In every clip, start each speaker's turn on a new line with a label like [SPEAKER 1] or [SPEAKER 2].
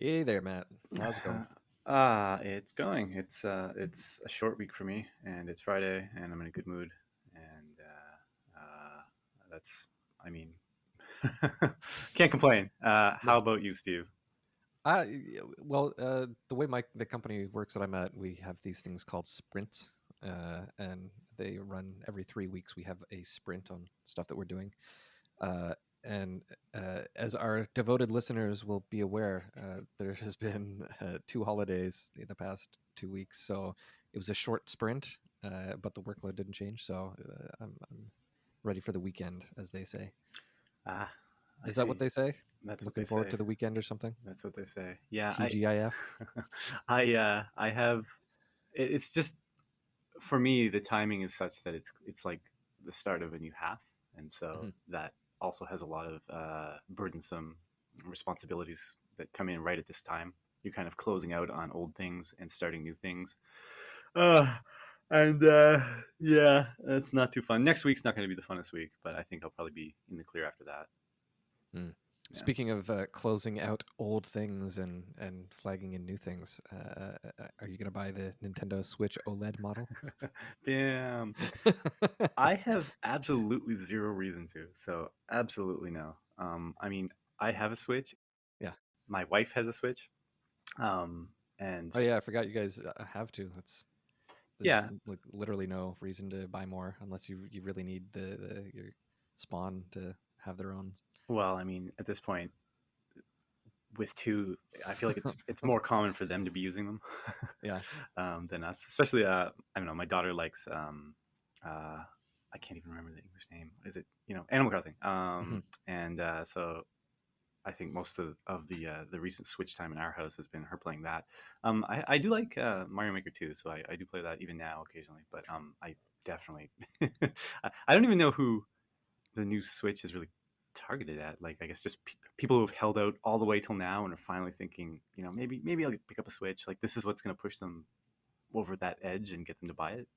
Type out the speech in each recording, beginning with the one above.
[SPEAKER 1] Hey there, Matt. How's it going?
[SPEAKER 2] It's going. It's a short week for me, and it's Friday, and I'm in a good mood, and that's, I mean, can't complain.
[SPEAKER 1] Yeah.
[SPEAKER 2] How about you, Steve?
[SPEAKER 1] The way the company works that I'm at, we have these things called sprints, and they run every 3 weeks. We have a sprint on stuff that we're doing, uh, and as our devoted listeners will be aware, there has been 2 holidays in the past 2 weeks, so it was a short sprint, but the workload didn't change. So I'm ready for the weekend, as they say.
[SPEAKER 2] Ah, I
[SPEAKER 1] Is that what
[SPEAKER 2] see.
[SPEAKER 1] they say?
[SPEAKER 2] That's what they
[SPEAKER 1] Looking forward
[SPEAKER 2] say.
[SPEAKER 1] to the weekend or something?
[SPEAKER 2] That's what they say. Yeah,
[SPEAKER 1] TGIF.
[SPEAKER 2] I have. It's just for me, the timing is such that it's like the start of a new half, and so
[SPEAKER 1] Mhm.
[SPEAKER 2] that also has a lot of burdensome responsibilities that come in right at this time. You're kind of closing out on old things and starting new things. Uh, and yeah, it's not too fun. Next week's not going to be the funnest week, but I think I'll probably be in the clear after that.
[SPEAKER 1] Mm.
[SPEAKER 2] Yeah.
[SPEAKER 1] Speaking of closing out old things and flagging in new things, are you going to buy the Nintendo Switch OLED model?
[SPEAKER 2] Damn. I have absolutely zero reason to. So absolutely no. I mean, I have a Switch.
[SPEAKER 1] Yeah.
[SPEAKER 2] My wife has a Switch. Um, and
[SPEAKER 1] Oh yeah, I forgot you guys have to. There's
[SPEAKER 2] yeah,
[SPEAKER 1] like literally no reason to buy more unless you really need your spawn to have their own.
[SPEAKER 2] well, I mean, at this point, with two, I feel like it's more common for them to be using them
[SPEAKER 1] Yeah.
[SPEAKER 2] than us. Especially, I don't know. My daughter likes. Uh, I can't even remember the English name. Is it Animal Crossing?
[SPEAKER 1] Hmm.
[SPEAKER 2] And so I think most of the recent Switch time in our house has been her playing that. I do like Mario Maker too, so I do play that even now occasionally. But I definitely I don't even know who the new Switch is really targeted at. Like I guess just people who have held out all the way till now and are finally thinking, maybe I'll pick up a Switch. Like this is what's going to push them over that edge and get them to buy it.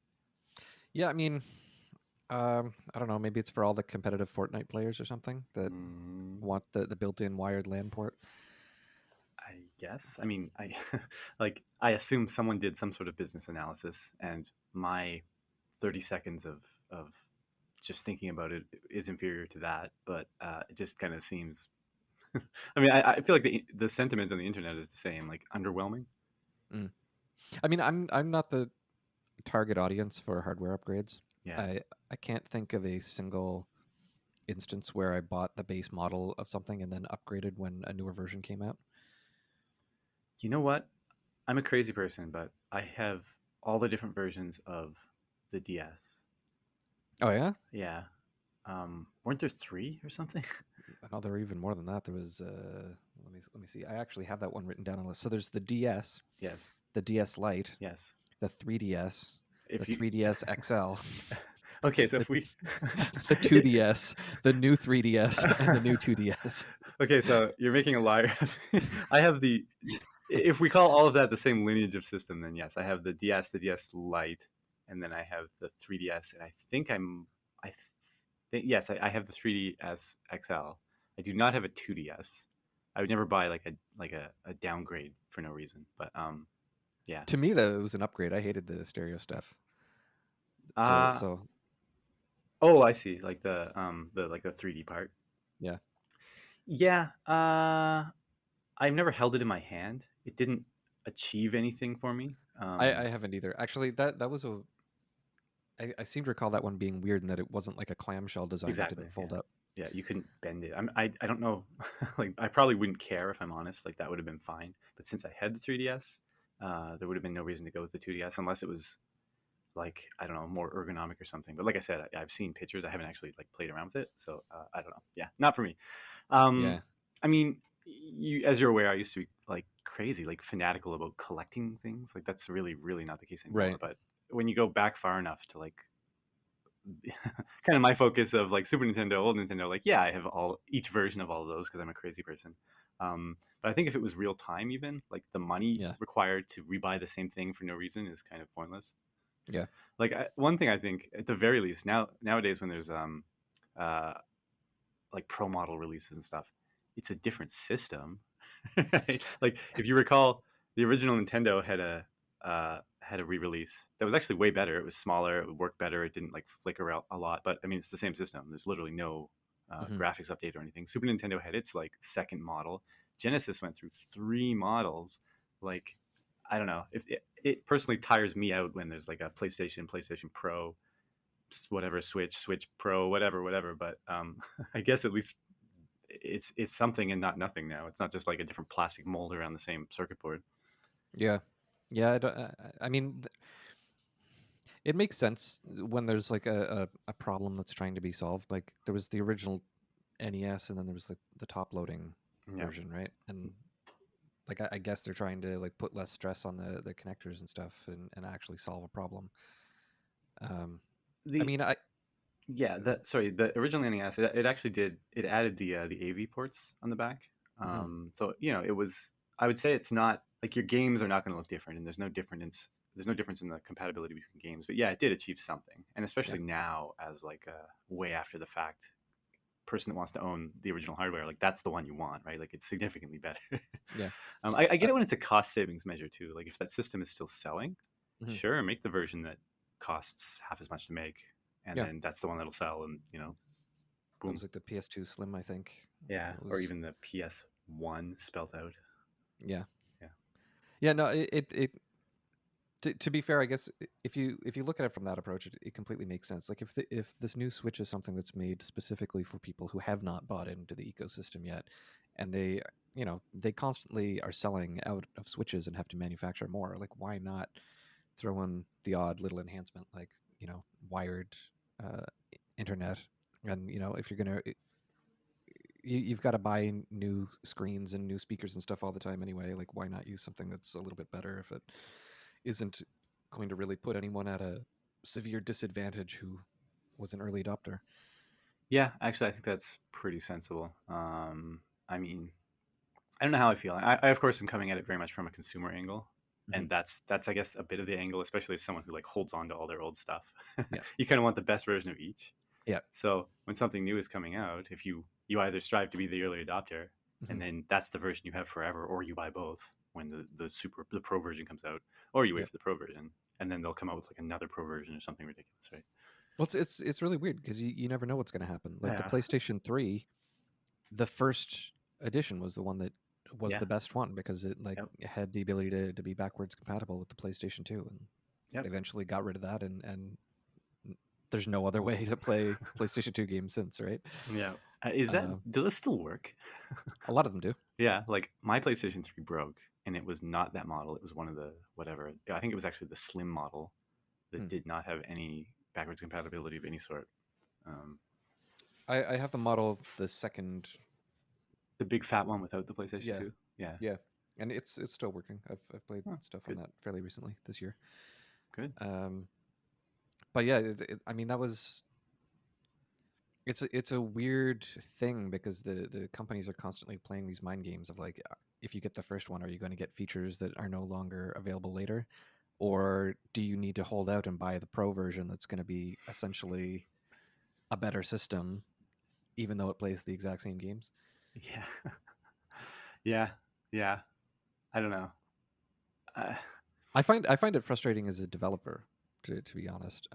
[SPEAKER 1] Yeah, I mean, I don't know. Maybe it's for all the competitive Fortnite players or something that
[SPEAKER 2] Mm,
[SPEAKER 1] want the built-in wired LAN port.
[SPEAKER 2] I guess. I mean, I like I assume someone did some sort of business analysis, and my 30 seconds of just thinking about it is inferior to that. But it just kind of seems. I mean, I feel like the sentiment on the internet is the same, like underwhelming.
[SPEAKER 1] Mm. I mean, I'm not the target audience for hardware upgrades.
[SPEAKER 2] Yeah.
[SPEAKER 1] I can't think of a single instance where I bought the base model of something and then upgraded when a newer version came out.
[SPEAKER 2] You know what? I'm a crazy person, but I have all the different versions of the DS.
[SPEAKER 1] Oh yeah,
[SPEAKER 2] Yeah. Weren't there three or something?
[SPEAKER 1] I know there were even more than that. There was let me see. I actually have that one written down on the list. So there's the DS,
[SPEAKER 2] Yes.
[SPEAKER 1] the DS Lite,
[SPEAKER 2] Yes.
[SPEAKER 1] the 3DS, the
[SPEAKER 2] If you
[SPEAKER 1] 3DS XL,
[SPEAKER 2] Okay, so
[SPEAKER 1] the
[SPEAKER 2] if we
[SPEAKER 1] the 2DS, the new 3DS, and the new 2DS.
[SPEAKER 2] Okay, so you're making a liar. I have the if we call all of that the same lineage of system, then yes, I have the DS, the DS Lite, and then I have the 3DS, and I think yes, I have the 3DS XL. I do not have a 2DS. I would never buy like a downgrade for no reason, but yeah.
[SPEAKER 1] To me, though, it was an upgrade. I hated the stereo stuff. So
[SPEAKER 2] Uh
[SPEAKER 1] so
[SPEAKER 2] oh, I see, like the 3D part.
[SPEAKER 1] yeah,
[SPEAKER 2] Yeah, I've never held it in my hand. It didn't achieve anything for me.
[SPEAKER 1] I haven't either. Actually, that was a I seem to recall that one being weird in that it wasn't like a clamshell design that
[SPEAKER 2] Exactly.
[SPEAKER 1] didn't
[SPEAKER 2] Yeah.
[SPEAKER 1] fold up.
[SPEAKER 2] Yeah. You couldn't bend it. I don't know. Like, I probably wouldn't care if I'm honest. Like, that would have been fine. But since I had the 3DS, there would have been no reason to go with the 2DS unless it was like, I don't know, more ergonomic or something. But like I said, I've seen pictures. I haven't actually like played around with it. So I don't know. Yeah. Not for me. Um,
[SPEAKER 1] Yeah,
[SPEAKER 2] I mean, as you're aware, I used to be like crazy, like fanatical about collecting things. Like, that's really, really not the case anymore.
[SPEAKER 1] right.
[SPEAKER 2] But when you go back far enough to like kind of my focus of like Super Nintendo, old Nintendo, like yeah, I have each version of all of those because I'm a crazy person. But I think if it was real time, even like the money
[SPEAKER 1] Yeah,
[SPEAKER 2] required to rebuy the same thing for no reason is kind of pointless.
[SPEAKER 1] yeah.
[SPEAKER 2] Like one thing I think, at the very least, nowadays when there's uh, like pro model releases and stuff, it's a different system. Right? Like if you recall, the original Nintendo had a re-release that was actually way better. It was smaller, it would work better, it didn't like flicker out a lot. But I mean, it's the same system. There's literally no
[SPEAKER 1] Hmm.
[SPEAKER 2] graphics update or anything. Super Nintendo had its like second model. Genesis went through three models. Like, I don't know. If it personally tires me out when there's like a PlayStation, PlayStation Pro, whatever, Switch, Switch Pro, whatever. But I guess at least it's something and not nothing now. It's not just like a different plastic mold around the same circuit board.
[SPEAKER 1] Yeah, yeah. I mean, it makes sense when there's like a problem that's trying to be solved. Like there was the original NES, and then there was the top loading
[SPEAKER 2] Yeah.
[SPEAKER 1] version, right? And like I guess they're trying to like put less stress on the connectors and stuff, and actually solve a problem. Um, I
[SPEAKER 2] The
[SPEAKER 1] mean,
[SPEAKER 2] Yeah, the original NES, it actually did, it added the AV ports on the back.
[SPEAKER 1] mhm,
[SPEAKER 2] So it was, I would say it's not like your games are not going to look different, and there's no difference in the compatibility between games. But yeah, it did achieve something, and
[SPEAKER 1] yeah,
[SPEAKER 2] especially now as like a way after the fact person that wants to own the original hardware, like that's the one you want, right? Like it's significantly better.
[SPEAKER 1] yeah,
[SPEAKER 2] I get
[SPEAKER 1] uh,
[SPEAKER 2] it when it's a cost savings measure too. Like if that system is still selling,
[SPEAKER 1] mhm,
[SPEAKER 2] sure, make the version that costs half as much to make, and
[SPEAKER 1] yeah.
[SPEAKER 2] then that's the one that'll sell, and
[SPEAKER 1] That
[SPEAKER 2] boom.
[SPEAKER 1] was like the PS2 Slim, I think.
[SPEAKER 2] Yeah,
[SPEAKER 1] It
[SPEAKER 2] or
[SPEAKER 1] was,
[SPEAKER 2] even the PS1 spelt out.
[SPEAKER 1] yeah,
[SPEAKER 2] Yeah,
[SPEAKER 1] yeah. No, to be fair, I guess if you look at it from that approach, it completely makes sense. Like if this new Switch is something that's made specifically for people who have not bought into the ecosystem yet, and they constantly are selling out of Switches and have to manufacture more. Like why not throw in the odd little enhancement like wired uh, internet, and if you're gonna you've got to buy new screens and new speakers and stuff all the time anyway. Like, why not use something that's a little bit better if it isn't going to really put anyone at a severe disadvantage who was an early adopter?
[SPEAKER 2] yeah. Actually, I think that's pretty sensible. I mean, I don't know how I feel. I of course am coming at it very much from a consumer angle,
[SPEAKER 1] Hmm.
[SPEAKER 2] and that's I guess a bit of the angle, especially as someone who like holds on to all their old stuff.
[SPEAKER 1] Yeah,
[SPEAKER 2] You kind of want the best version of each.
[SPEAKER 1] yeah,
[SPEAKER 2] So when something new is coming out, if you either strive to be the early adopter,
[SPEAKER 1] hmm,
[SPEAKER 2] and then that's the version you have forever, or you buy both when the pro version comes out, or you wait
[SPEAKER 1] yeah.
[SPEAKER 2] for the pro version, and then they'll come out with like another pro version or something ridiculous, right?
[SPEAKER 1] Well, it's really weird because you never know what's going to happen. Like the
[SPEAKER 2] Yeah,
[SPEAKER 1] PlayStation 3, the first edition was the one that was
[SPEAKER 2] yeah,
[SPEAKER 1] the best one because it like
[SPEAKER 2] yep,
[SPEAKER 1] had the ability to be backwards compatible with the PlayStation 2, and
[SPEAKER 2] yep,
[SPEAKER 1] they eventually got rid of that, and there's no other way to play PlayStation 2 games since, right?
[SPEAKER 2] yeah. Is that
[SPEAKER 1] Uh,
[SPEAKER 2] do those still work?
[SPEAKER 1] a lot of them do.
[SPEAKER 2] Yeah, like my PlayStation 3 broke, and it was not that model. It was one of the whatever. I think it was actually the slim model that
[SPEAKER 1] Hmm.
[SPEAKER 2] did not have any backwards compatibility of any sort. Um,
[SPEAKER 1] I have the model of the second.
[SPEAKER 2] the big fat one without the PlayStation
[SPEAKER 1] Yeah,
[SPEAKER 2] 2. Yeah.
[SPEAKER 1] yeah, and it's still working. I've played
[SPEAKER 2] Oh,
[SPEAKER 1] stuff on
[SPEAKER 2] good,
[SPEAKER 1] that fairly recently this year.
[SPEAKER 2] good.
[SPEAKER 1] Um, but yeah, I mean that was it's a weird thing because the companies are constantly playing these mind games of like, if you get the first one, are you going to get features that are no longer available later, or do you need to hold out and buy the pro version that's going to be essentially a better system, even though it plays the exact same games?
[SPEAKER 2] Yeah, yeah, yeah. I don't know. Uh,
[SPEAKER 1] I find it frustrating as a developer, to be honest.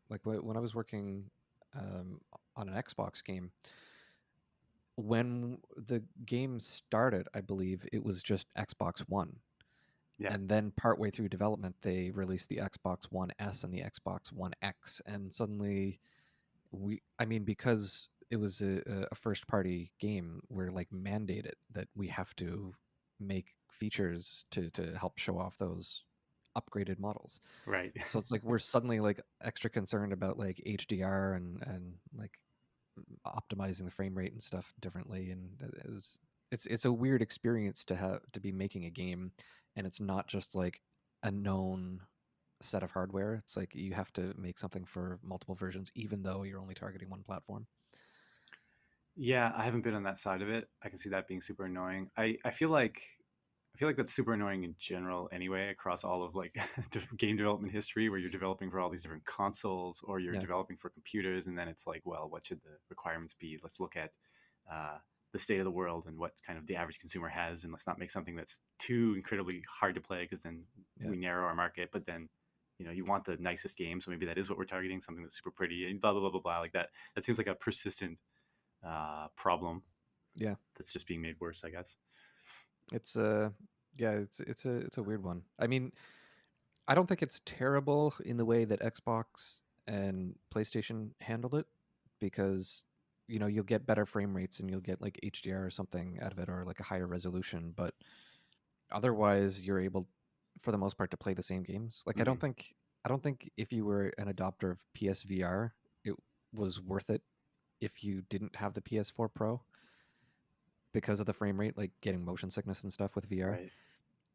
[SPEAKER 1] Like when I was working on an Xbox game, when the game started, I believe it was just Xbox One,
[SPEAKER 2] yeah,
[SPEAKER 1] and then partway through development, they released the Xbox One S and the Xbox One X, and suddenly I mean, because it was a first party game, we're like mandated that we have to make features to help show off those upgraded models.
[SPEAKER 2] right.
[SPEAKER 1] So it's like we're suddenly like extra concerned about like HDR and like optimizing the frame rate and stuff differently, and it's a weird experience to have to be making a game, and it's not just like a known set of hardware. It's like you have to make something for multiple versions, even though you're only targeting one platform.
[SPEAKER 2] Yeah, I haven't been on that side of it. I can see that being super annoying. I feel like that's super annoying in general anyway, across all of like game development history, where you're developing for all these different consoles or you're
[SPEAKER 1] Yeah.
[SPEAKER 2] developing for computers, and then it's like, well, what should the requirements be? Let's look at the state of the world and what kind of the average consumer has, and let's not make something that's too incredibly hard to play because then
[SPEAKER 1] Yeah.
[SPEAKER 2] we narrow our market. But then, you want the nicest game, so maybe that is what we're targeting, something that's super pretty and blah blah blah blah blah like that. That seems like a persistent problem
[SPEAKER 1] Yeah.
[SPEAKER 2] that's just being made worse, I guess.
[SPEAKER 1] It's yeah, it's a weird one. I mean, I don't think it's terrible in the way that Xbox and PlayStation handled it, because you'll get better frame rates and you'll get like HDR or something out of it, or like a higher resolution, but otherwise you're able for the most part to play the same games. Like
[SPEAKER 2] Mm-hmm.
[SPEAKER 1] I don't think if you were an adopter of PSVR, it was worth it if you didn't have the PS4 Pro because of the frame rate, like getting motion sickness and stuff with VR.
[SPEAKER 2] Right.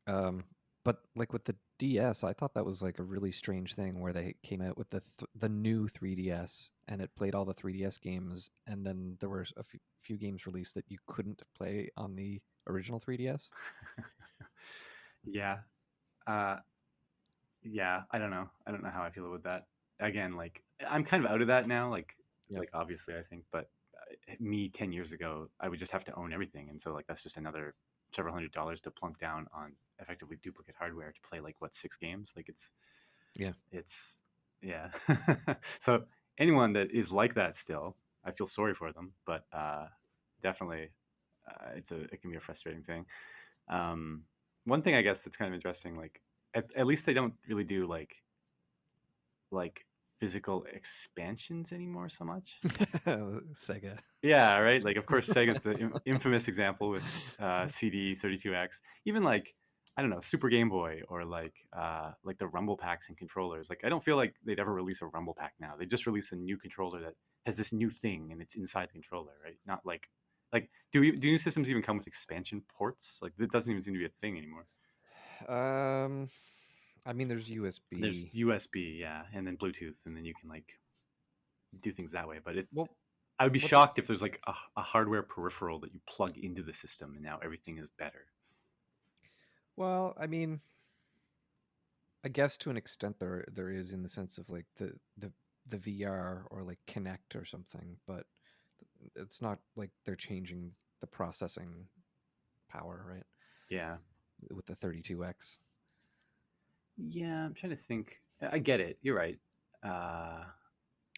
[SPEAKER 1] Um, but like with the DS, I thought that was like a really strange thing where they came out with the new 3DS and it played all the 3DS games, and then there were a few games released that you couldn't play on the original 3DS.
[SPEAKER 2] Yeah. Uh, yeah. I don't know how I feel about that. Again, like I'm kind of out of that now.
[SPEAKER 1] Yeah,
[SPEAKER 2] like obviously, I think, but me 10 years ago, I would just have to own everything, and so like that's just another several $100s to plunk down on effectively duplicate hardware to play like what 6 games. Like
[SPEAKER 1] yeah.
[SPEAKER 2] it's yeah. So anyone that is like that still, I feel sorry for them, but definitely, it can be a frustrating thing. Um, One thing I guess that's kind of interesting, like at least they don't really do like physical expansions anymore so much.
[SPEAKER 1] Sega.
[SPEAKER 2] Yeah, right. Like, of course, Sega's the infamous example with CD32X. Even like, I don't know, Super Game Boy or like the Rumble packs and controllers. Like, I don't feel like they'd ever release a Rumble pack now. They just release a new controller that has this new thing and it's inside the controller, right? Not like do new systems even come with expansion ports? Like, that doesn't even seem to be a thing anymore.
[SPEAKER 1] um, I mean, there's
[SPEAKER 2] There's
[SPEAKER 1] USB.
[SPEAKER 2] USB, yeah, and then Bluetooth, and then you can like do things that way. But
[SPEAKER 1] Well,
[SPEAKER 2] I would be
[SPEAKER 1] what the
[SPEAKER 2] shocked if there's like a hardware peripheral that you plug into the system and now everything is better.
[SPEAKER 1] well, I mean, I guess to an extent there is, in the sense of like the VR or like Kinect or something, but it's not like they're changing the processing power, right?
[SPEAKER 2] Yeah.
[SPEAKER 1] With the 32X.
[SPEAKER 2] Yeah, I'm trying to think. I get it. You're right. Uh,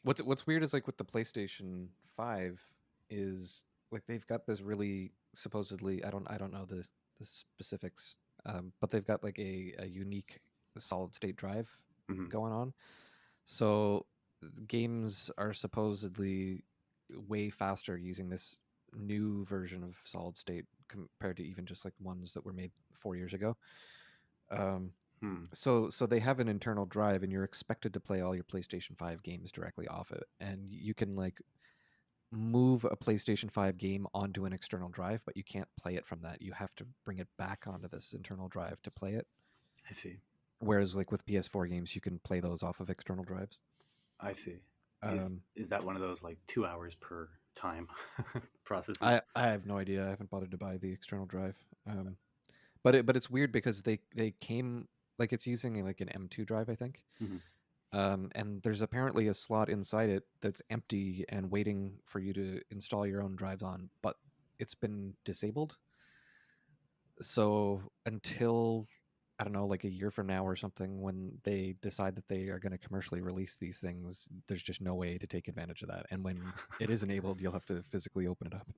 [SPEAKER 1] What's weird is like with the PlayStation 5 is like they've got this really supposedly, I don't know the specifics, but they've got like a unique solid state drive
[SPEAKER 2] mhm.
[SPEAKER 1] going on. So games are supposedly way faster using this new version of solid state compared to even just like ones that were made 4 years ago. Um,
[SPEAKER 2] Hmm.
[SPEAKER 1] so they have an internal drive, and you're expected to play all your PlayStation 5 games directly off it, and you can like move a PlayStation 5 game onto an external drive, but you can't play it from that. You have to bring it back onto this internal drive to play it.
[SPEAKER 2] I see.
[SPEAKER 1] Whereas like with PS4 games, you can play those off of external drives.
[SPEAKER 2] I see. Is
[SPEAKER 1] Um,
[SPEAKER 2] is that one of those like 2 hours per time processes?
[SPEAKER 1] I have no idea. I haven't bothered to buy the external drive. But it's weird because they came like it's using like an M2 drive, I think.
[SPEAKER 2] Hmm.
[SPEAKER 1] And there's apparently a slot inside it that's empty and waiting for you to install your own drives on, but it's been disabled. So until, I don't know, like a year from now or something, when they decide that they are going to commercially release these things, there's just no way to take advantage of that. And when it is enabled, you'll have to physically open it up.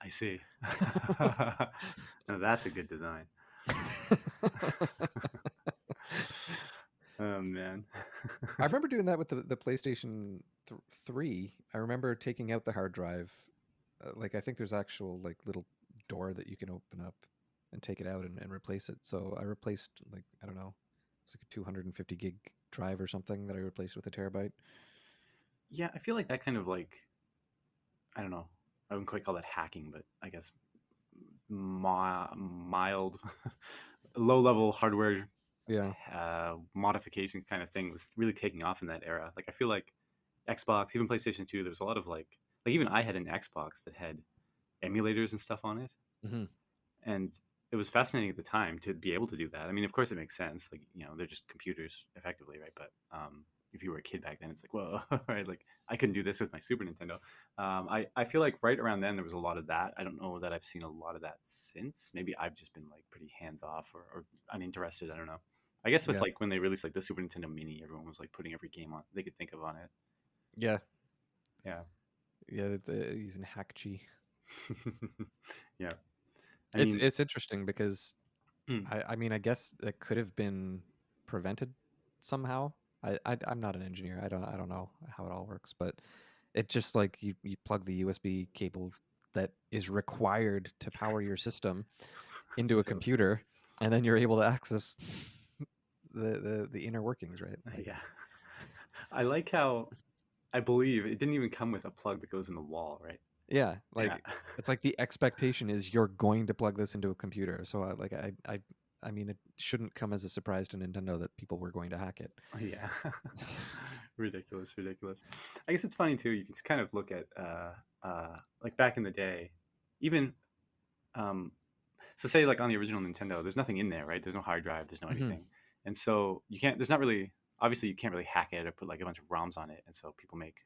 [SPEAKER 2] I see. Now that's a good design. Oh man.
[SPEAKER 1] I remember doing that with the PlayStation 3. I remember taking out the hard drive. Like I think there's actual like little door that you can open up and take it out and replace it. So I replaced like, I don't know, it's like a 250 gig drive or something that I replaced with a terabyte.
[SPEAKER 2] Yeah, I feel like that kind of like, I don't know. I wouldn't quite call that hacking, but I guess mild, low level hardware
[SPEAKER 1] Yeah.
[SPEAKER 2] modification kind of thing was really taking off in that era. Like I feel like Xbox, even PlayStation 2, there was a lot of like even I had an Xbox that had emulators and stuff on it,
[SPEAKER 1] Hmm.
[SPEAKER 2] and it was fascinating at the time to be able to do that. I mean, of course, it makes sense. Like they're just computers effectively, right? But if you were a kid back then, it's like, whoa, right? Like I couldn't do this with my Super Nintendo. I feel like right around then there was a lot of that. I don't know that I've seen a lot of that since. Maybe I've just been like pretty hands off or uninterested. I don't know. I guess with
[SPEAKER 1] Yeah,
[SPEAKER 2] like when they released like the Super Nintendo Mini, everyone was like putting every game on they could think of on it.
[SPEAKER 1] yeah,
[SPEAKER 2] Yeah.
[SPEAKER 1] yeah. Using Hackchi.
[SPEAKER 2] Yeah. I
[SPEAKER 1] It's
[SPEAKER 2] mean,
[SPEAKER 1] it's interesting because
[SPEAKER 2] mm,
[SPEAKER 1] I mean I guess that could have been prevented somehow. I'm not an engineer. I don't know how it all works, but it just like you plug the USB cable that is required to power your system into a
[SPEAKER 2] so
[SPEAKER 1] computer, and then you're able to access the inner workings, right? Like
[SPEAKER 2] yeah. I like how I believe it didn't even come with a plug that goes in the wall, right?
[SPEAKER 1] yeah,
[SPEAKER 2] Yeah.
[SPEAKER 1] like it's like the expectation is you're going to plug this into a computer. So I mean it shouldn't come as a surprise to Nintendo that people were going to hack it.
[SPEAKER 2] Yeah. Ridiculous, ridiculous. I guess it's funny too. You can just kind of look at like back in the day, even um, so say like on the original Nintendo, there's nothing in there, right? There's no hard drive, there's no
[SPEAKER 1] Hmm.
[SPEAKER 2] anything, and so you can't. There's not really obviously you can't really hack it or put like a bunch of ROMs on it, and so people make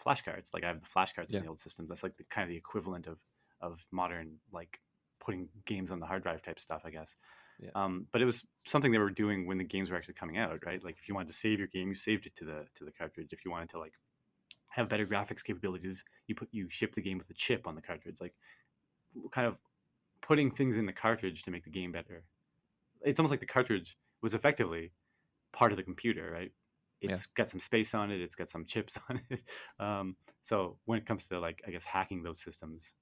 [SPEAKER 2] flashcards. Like I have the flashcards on
[SPEAKER 1] Yeah,
[SPEAKER 2] the old systems. That's like the kind of the equivalent of modern like putting games on the hard drive type stuff, I guess.
[SPEAKER 1] yeah,
[SPEAKER 2] But it was something they were doing when the games were actually coming out, right? Like if you wanted to save your game, you saved it to the cartridge. If you wanted to like have better graphics capabilities, you ship the game with a chip on the cartridge. Like kind of putting things in the cartridge to make the game better. It's almost like the cartridge was effectively part of the computer, right?
[SPEAKER 1] yeah,
[SPEAKER 2] It's got some space on it. It's got some chips on it. So when it comes to like, I guess hacking those systems,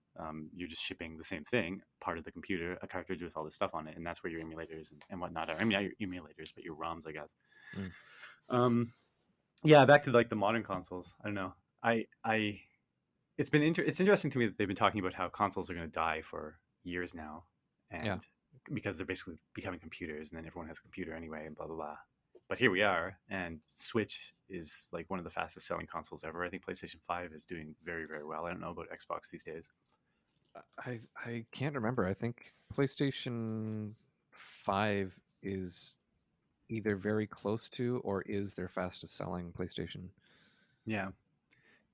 [SPEAKER 2] you're just shipping the same thing, part of the computer, a cartridge with all this stuff on it, and that's where your emulators and whatnot are. I mean, not your emulators, but your ROMs, I guess.
[SPEAKER 1] mm,
[SPEAKER 2] Um, yeah, back to like the modern consoles. I don't know. I it's interesting to me that they've been talking about how consoles are going to die for years now,
[SPEAKER 1] yeah.
[SPEAKER 2] and because they're basically becoming computers, and then everyone has a computer anyway, and blah blah blah. But here we are, and Switch is like one of the fastest selling consoles ever. I think PlayStation 5 is doing very very well. I don't know about Xbox these days.
[SPEAKER 1] I can't remember. I think PlayStation 5 is either very close to or is their fastest selling PlayStation.
[SPEAKER 2] Yeah,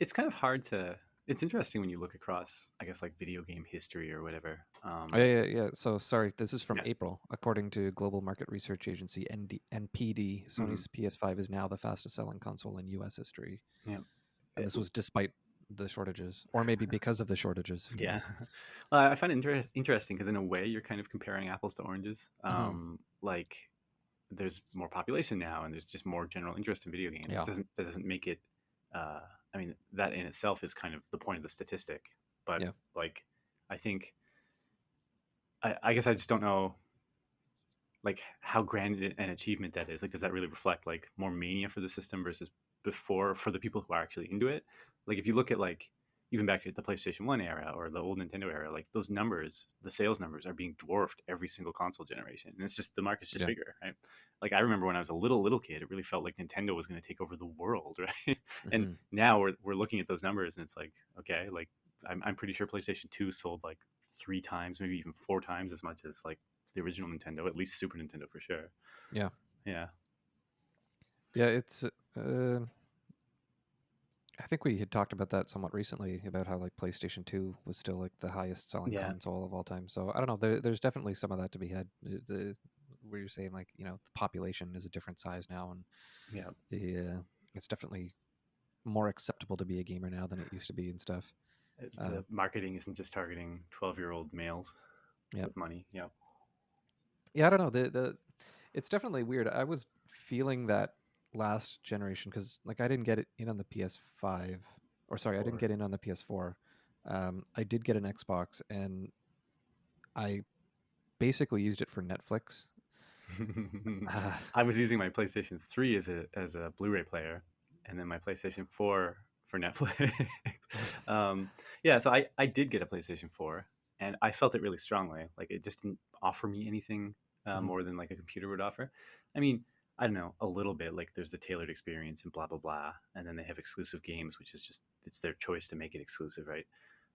[SPEAKER 2] it's kind of hard to. It's interesting when you look across, I guess, like video game history or whatever.
[SPEAKER 1] Oh, yeah, yeah, yeah. So sorry, this is from
[SPEAKER 2] Yeah.
[SPEAKER 1] April. According to global market research agency NPD,
[SPEAKER 2] Hmm.
[SPEAKER 1] Sony's PS5 is now the fastest selling console in US history.
[SPEAKER 2] Yeah.
[SPEAKER 1] And this was despite the shortages, or maybe because of the shortages. Who
[SPEAKER 2] Yeah.
[SPEAKER 1] knows?
[SPEAKER 2] I find it interesting because in a way you're kind of comparing apples to oranges.
[SPEAKER 1] Hmm.
[SPEAKER 2] Like there's more population now and there's just more general interest in video games.
[SPEAKER 1] Yeah,
[SPEAKER 2] That doesn't make it uh I mean that in itself is kind of the point of the statistic. But
[SPEAKER 1] yeah,
[SPEAKER 2] like I think I guess I just don't know like how grand an achievement that is. Like, does that really reflect like more mania for the system versus before for the people who are actually into it? Like, if you look at like even back at the PlayStation 1 era or the old Nintendo era, like those numbers, the sales numbers are being dwarfed every single console generation, and it's just the market's just
[SPEAKER 1] yeah.
[SPEAKER 2] bigger, right? Like I remember when I was a little kid, it really felt like Nintendo was going to take over the world, right? And
[SPEAKER 1] Hmm.
[SPEAKER 2] now we're looking at those numbers, and it's like okay, like I'm pretty sure PlayStation 2 sold like 3 times, maybe even 4 times as much as like the original Nintendo, at least Super Nintendo for sure.
[SPEAKER 1] Yeah,
[SPEAKER 2] Yeah.
[SPEAKER 1] yeah. It's. I think we had talked about that somewhat recently about how like PlayStation 2 was still like the highest selling
[SPEAKER 2] Yeah.
[SPEAKER 1] console of all time. So I don't know. There's definitely some of that to be had. Where you're saying like the population is a different size now, and
[SPEAKER 2] Yeah.
[SPEAKER 1] it's definitely more acceptable to be a gamer now than it used to be and stuff. Uh,
[SPEAKER 2] The marketing isn't just targeting 12-year-old males
[SPEAKER 1] yeah,
[SPEAKER 2] with money. Yeah.
[SPEAKER 1] yeah. I don't know. The it's definitely weird. I was feeling that last generation because like I didn't get it in on the PS5, or sorry, I didn't
[SPEAKER 2] 4.
[SPEAKER 1] get in on the PS4. I did get an Xbox, and I basically used it for Netflix. Uh,
[SPEAKER 2] I was using my PlayStation 3 as a Blu-ray player, and then my PlayStation 4 for Netflix. Yeah, so I did get a PlayStation 4, and I felt it really strongly. Like it just didn't offer me anything
[SPEAKER 1] mhm,
[SPEAKER 2] more than like a computer would offer. I mean, I don't know, a little bit. Like there's the tailored experience and blah blah blah, and then they have exclusive games, which is just it's their choice to make it exclusive, right?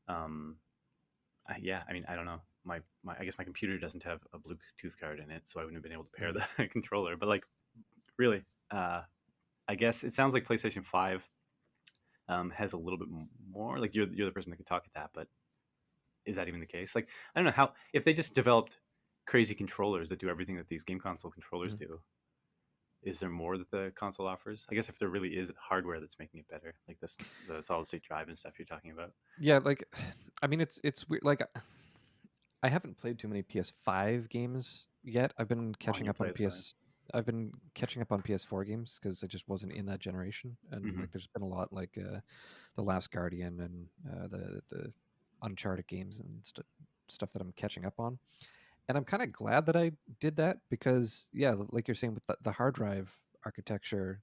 [SPEAKER 2] Um, yeah, I mean, I don't know. My I guess my computer doesn't have a Bluetooth card in it, so I wouldn't have been able to pair
[SPEAKER 1] mm,
[SPEAKER 2] the controller. But like, really, uh, I guess it sounds like PlayStation 5 has a little bit more. Like you're the person that could talk at that, but is that even the case? Like I don't know how if they just developed crazy controllers that do everything that these game console controllers
[SPEAKER 1] Mhm.
[SPEAKER 2] do. Is there more that the console offers? I guess if there really is hardware that's making it better, like this the solid state drive and stuff you're talking about.
[SPEAKER 1] Yeah, like, I mean, it's weird. Like, I haven't played too many PS5 games yet.
[SPEAKER 2] On your PS5.
[SPEAKER 1] I've been catching up on PS4 games because I just wasn't in that generation. And
[SPEAKER 2] Mm-hmm.
[SPEAKER 1] like, there's been a lot like the Last Guardian and the Uncharted games and stuff that I'm catching up on. And I'm kind of glad that I did that because, yeah, like you're saying with the hard drive architecture,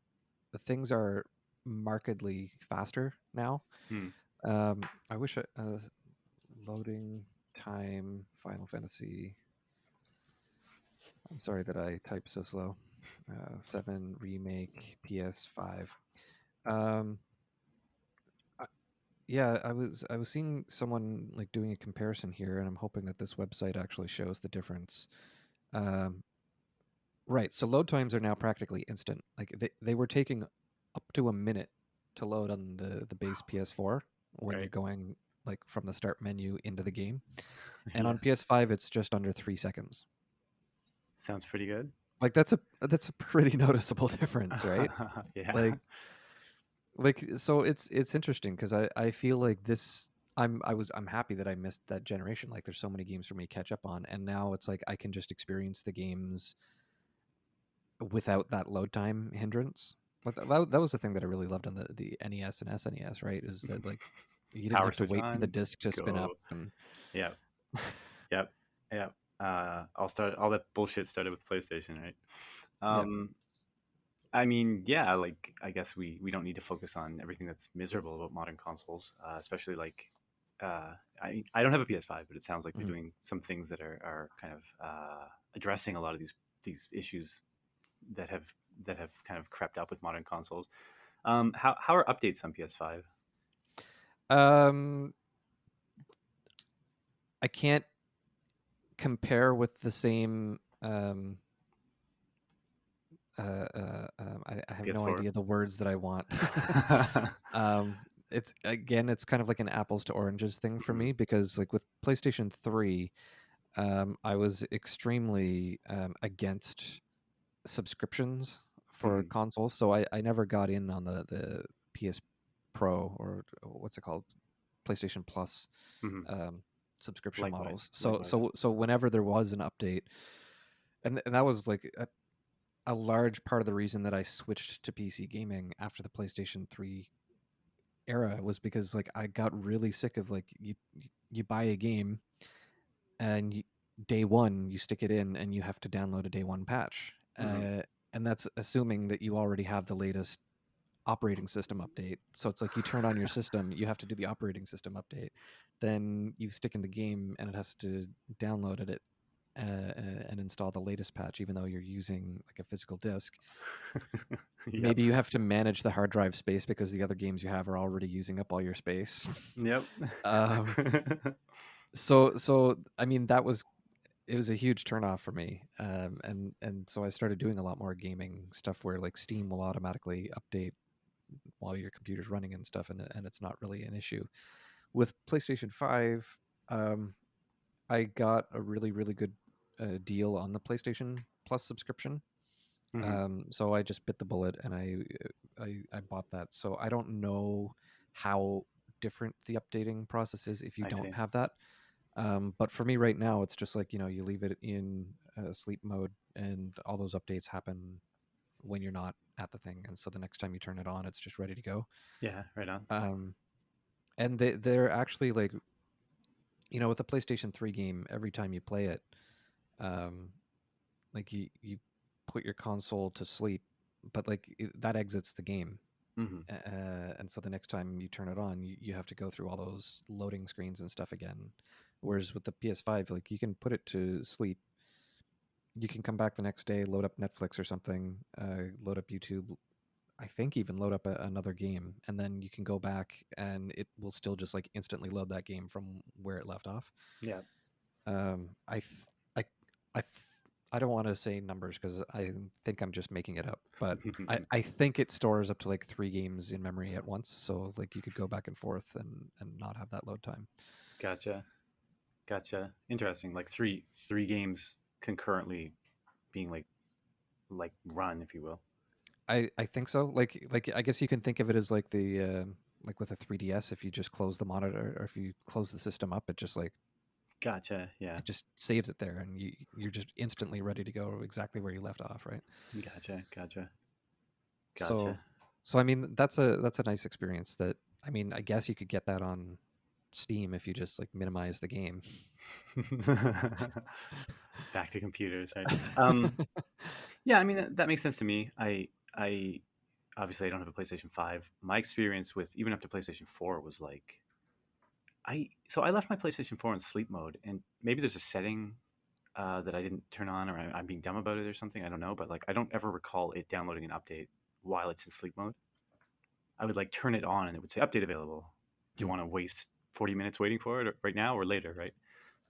[SPEAKER 1] the things are markedly faster now.
[SPEAKER 2] Hmm.
[SPEAKER 1] I wish loading time Final Fantasy. I'm sorry that I type so slow. 7 remake PS5. Um, I- yeah, I was seeing someone like doing a comparison here, and I'm hoping that this website actually shows the difference. Um, right, so load times are now practically instant. Like they were taking up to a minute to load on the base PS4 when you're
[SPEAKER 2] Right.
[SPEAKER 1] going like from the start menu into the game, and
[SPEAKER 2] Yeah.
[SPEAKER 1] on PS5 it's just under 3 seconds.
[SPEAKER 2] Sounds pretty good.
[SPEAKER 1] Like that's a pretty noticeable difference, right?
[SPEAKER 2] Yeah.
[SPEAKER 1] Like so it's interesting because I feel like this I'm happy that I missed that generation. Like there's so many games for me to catch up on, and now it's like I can just experience the games without that load time hindrance. Like that was the thing that I really loved on the NES and SNES, right? Is that like you didn't
[SPEAKER 2] Power
[SPEAKER 1] have to
[SPEAKER 2] switch
[SPEAKER 1] wait for the
[SPEAKER 2] on.
[SPEAKER 1] disc to spin up
[SPEAKER 2] Go.
[SPEAKER 1] and
[SPEAKER 2] Yeah. Yep. Yep. All that bullshit started with PlayStation, right?
[SPEAKER 1] yeah.
[SPEAKER 2] Um, I mean, yeah, like I guess we don't need to focus on everything that's miserable about modern consoles, especially like I don't have a PS5, but it sounds like they're
[SPEAKER 1] Mhm.
[SPEAKER 2] doing some things that are kind of addressing a lot of these issues that have kind of crept up with modern consoles. How are updates on PS5?
[SPEAKER 1] Um, I can't compare with the same I have no
[SPEAKER 2] PS4.
[SPEAKER 1] idea the words that I want. um, it's again, it's kind of like an apples to oranges thing for
[SPEAKER 2] Mhm.
[SPEAKER 1] me because, like with PlayStation 3, I was extremely against subscriptions for
[SPEAKER 2] Mhm.
[SPEAKER 1] consoles, so I never got in on the PS Pro or what's it called, PlayStation Plus
[SPEAKER 2] Mhm.
[SPEAKER 1] um, subscription
[SPEAKER 2] Likewise,
[SPEAKER 1] models. So
[SPEAKER 2] likewise.
[SPEAKER 1] whenever there was an update, and that was like a large part of the reason that I switched to PC gaming after the PlayStation 3 era was because like I got really sick of like you buy a game and day one you stick it in and you have to download a day one patch.
[SPEAKER 2] Mhm.
[SPEAKER 1] And that's assuming that you already have the latest operating system update. So it's like you turn on your system, you have to do the operating system update. Then you stick in the game and it has to download it and install the latest patch, even though you're using like a physical disk.
[SPEAKER 2] Yep.
[SPEAKER 1] Maybe you have to manage the hard drive space because the other games you have are already using up all your space.
[SPEAKER 2] Yep.
[SPEAKER 1] um, so I mean it was a huge turnoff for me, and so I started doing a lot more gaming stuff where like Steam will automatically update while your computer's running and stuff, and it's not really an issue. With PlayStation 5, um, I got a really good deal on the PlayStation Plus subscription.
[SPEAKER 2] Mhm.
[SPEAKER 1] So I just bit the bullet and I bought that. So I don't know how different the updating process is if you
[SPEAKER 2] I
[SPEAKER 1] don't
[SPEAKER 2] see.
[SPEAKER 1] have that. But for me right now, it's just like you leave it in sleep mode, and all those updates happen when you're not at the thing, and so the next time you turn it on, it's just ready to go.
[SPEAKER 2] Yeah, right on.
[SPEAKER 1] Um, and they're actually like with the PlayStation 3 game, every time you play it, um, like you put your console to sleep, but like that exits the game.
[SPEAKER 2] Mhm.
[SPEAKER 1] And so the next time you turn it on, you have to go through all those loading screens and stuff again. Whereas with the PS5, like you can put it to sleep, you can come back the next day, load up Netflix or something, load up YouTube. I think even load up another game, and then you can go back, and it will still just like instantly load that game from where it left off.
[SPEAKER 2] Yeah.
[SPEAKER 1] I th- I I th- I don't want to say numbers because I think I'm just making it up, but I think it stores up to like 3 games in memory at once. So like you could go back and forth and not have that load time.
[SPEAKER 2] Gotcha. Gotcha. Interesting. Like three games concurrently being like run, if you will.
[SPEAKER 1] I think so. Like I guess you can think of it as like the like with a 3DS. If you just close the monitor or if you close the system up, it just like
[SPEAKER 2] Gotcha. Yeah.
[SPEAKER 1] it just saves it there, and you're just instantly ready to go exactly where you left off, right?
[SPEAKER 2] Gotcha. Gotcha.
[SPEAKER 1] So
[SPEAKER 2] Gotcha.
[SPEAKER 1] so I mean that's a nice experience. That I mean I guess you could get that on Steam if you just like minimize the game.
[SPEAKER 2] Back to computers, right? Yeah, I mean that makes sense to me. I obviously I don't have a PlayStation 5. My experience with even up to PlayStation 4 was like I left my PlayStation 4 in sleep mode, and maybe there's a setting that I didn't turn on, or I'm being dumb about it or something. I don't know, but like I don't ever recall it downloading an update while it's in sleep mode. I would like turn it on, and it would say update available. Do you
[SPEAKER 1] Hmm.
[SPEAKER 2] want to waste 40 minutes waiting for it right now or later, right?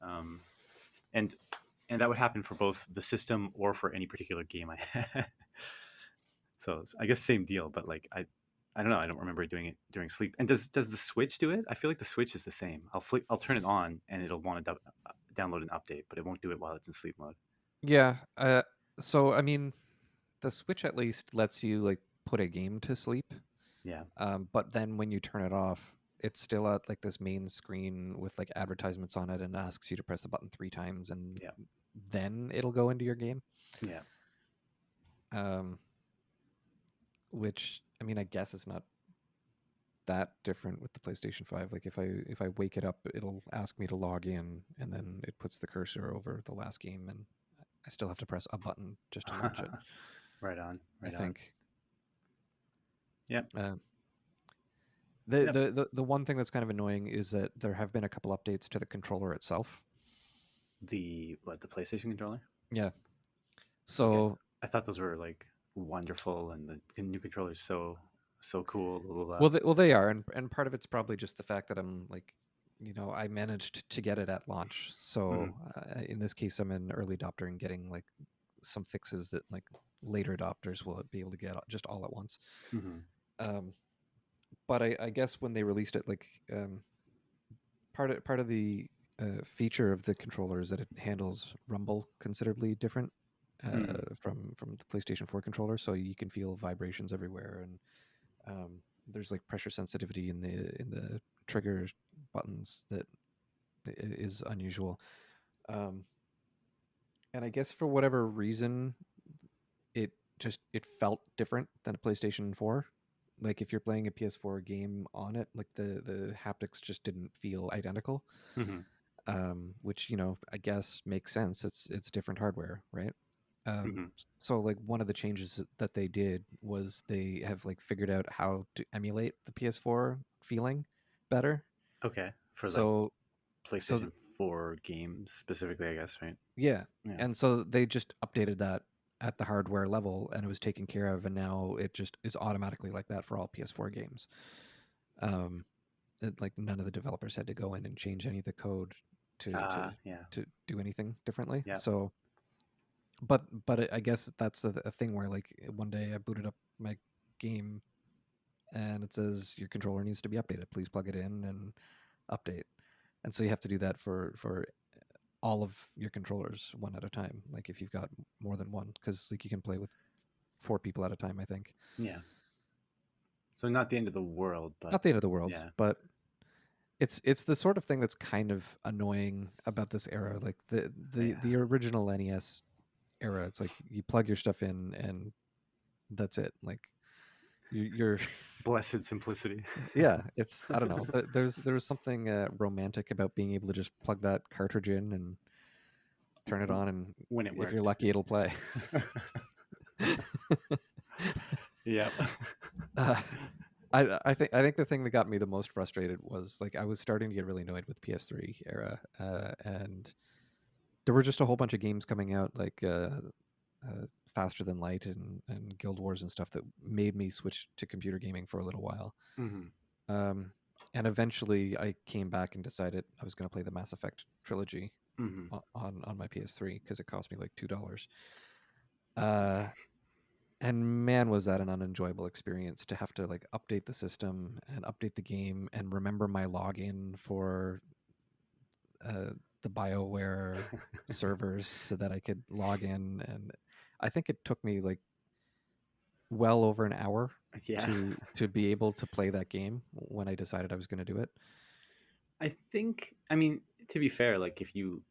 [SPEAKER 2] Um, and and that would happen for both the system or for any particular game I had. So I guess same deal, but like I don't know. I don't remember doing it during sleep. And does the Switch do it? I feel like the Switch is the same. I'll turn it on and it'll want to download an update, but it won't do it while it's in sleep mode.
[SPEAKER 1] Yeah. So I mean, the Switch at least lets you like put a game to sleep.
[SPEAKER 2] Yeah,
[SPEAKER 1] But then when you turn it off, it's still at like this main screen with like advertisements on it and asks you to press the button 3 times and
[SPEAKER 2] yeah,
[SPEAKER 1] then it'll go into your game.
[SPEAKER 2] yeah.
[SPEAKER 1] Um, which I mean, I guess it's not that different with the PlayStation 5. Like if I wake it up, it'll ask me to log in and then it puts the cursor over the last game and I still have to press a button just to launch it,
[SPEAKER 2] Right on,
[SPEAKER 1] I
[SPEAKER 2] right on.
[SPEAKER 1] think.
[SPEAKER 2] Yep.
[SPEAKER 1] Uh, the,
[SPEAKER 2] Yep.
[SPEAKER 1] the the one thing that's kind of annoying is that there have been a couple updates to the controller itself.
[SPEAKER 2] The PlayStation controller?
[SPEAKER 1] Yeah.
[SPEAKER 2] Okay.
[SPEAKER 1] So
[SPEAKER 2] I thought those were like wonderful, and the new controller is so cool. Blah, blah, blah.
[SPEAKER 1] they are, and part of it's probably just the fact that I'm like, I managed to get it at launch.
[SPEAKER 2] Hmm.
[SPEAKER 1] So in this case, I'm an early adopter and getting like some fixes that like later adopters will be able to get just all at once.
[SPEAKER 2] Hmm.
[SPEAKER 1] Um, but I guess when they released it, like part of the feature of the controller is that it handles rumble considerably different
[SPEAKER 2] Hmm.
[SPEAKER 1] from the PlayStation 4 controller, so you can feel vibrations everywhere, and there's like pressure sensitivity in the trigger buttons that is unusual. Um, and I guess for whatever reason, it felt different than a PlayStation 4. Like if you're playing a PS4 game on it, like the haptics just didn't feel identical.
[SPEAKER 2] Hmm.
[SPEAKER 1] Which I guess makes sense. It's different hardware, right?
[SPEAKER 2] Hmm.
[SPEAKER 1] So like one of the changes that they did was they have like figured out how to emulate the PS4 feeling better.
[SPEAKER 2] Okay. For like
[SPEAKER 1] So so
[SPEAKER 2] PlayStation 4 games specifically, I guess, right?
[SPEAKER 1] yeah,
[SPEAKER 2] Yeah.
[SPEAKER 1] and so they just updated that at the hardware level, and it was taken care of, and now it just is automatically like that for all PS4 games. Um, like none of the developers had to go in and change any of the code to to
[SPEAKER 2] Yeah.
[SPEAKER 1] to do anything differently.
[SPEAKER 2] Yeah.
[SPEAKER 1] So, but I guess that's a thing where like one day I booted up my game and it says your controller needs to be updated. Please plug it in and update. And so you have to do that for all of your controllers one at a time. Like if you've got more than one, because like you can play with 4 people at a time. I think
[SPEAKER 2] Yeah. So not the end of the world, but
[SPEAKER 1] not the end of the world,
[SPEAKER 2] yeah.
[SPEAKER 1] but it's the sort of thing that's kind of annoying about this era. Like
[SPEAKER 2] Yeah.
[SPEAKER 1] the original NES era, it's like you plug your stuff in and that's it. Like you're
[SPEAKER 2] Blessed simplicity.
[SPEAKER 1] yeah, it's I don't know. There's something romantic about being able to just plug that cartridge in and turn it on, and
[SPEAKER 2] When it
[SPEAKER 1] if you're
[SPEAKER 2] worked.
[SPEAKER 1] lucky, it'll play.
[SPEAKER 2] Yep.
[SPEAKER 1] uh, I think the thing that got me the most frustrated was like I was starting to get really annoyed with PS3 era, and there were just a whole bunch of games coming out like Faster Than Light and Guild Wars and stuff that made me switch to computer gaming for a little while.
[SPEAKER 2] Hmm.
[SPEAKER 1] Um, and eventually, I came back and decided I was going to play the Mass Effect trilogy.
[SPEAKER 2] Hmm.
[SPEAKER 1] on my PS3 because it cost me like $2. Uh, and man, was that an unenjoyable experience to have to like update the system and update the game and remember my login for uh, the BioWare servers so that I could log in. And I think it took me like well over an hour
[SPEAKER 2] Yeah.
[SPEAKER 1] to be able to play that game when I decided I was going to do it.
[SPEAKER 2] I think, I mean, to be fair, like if you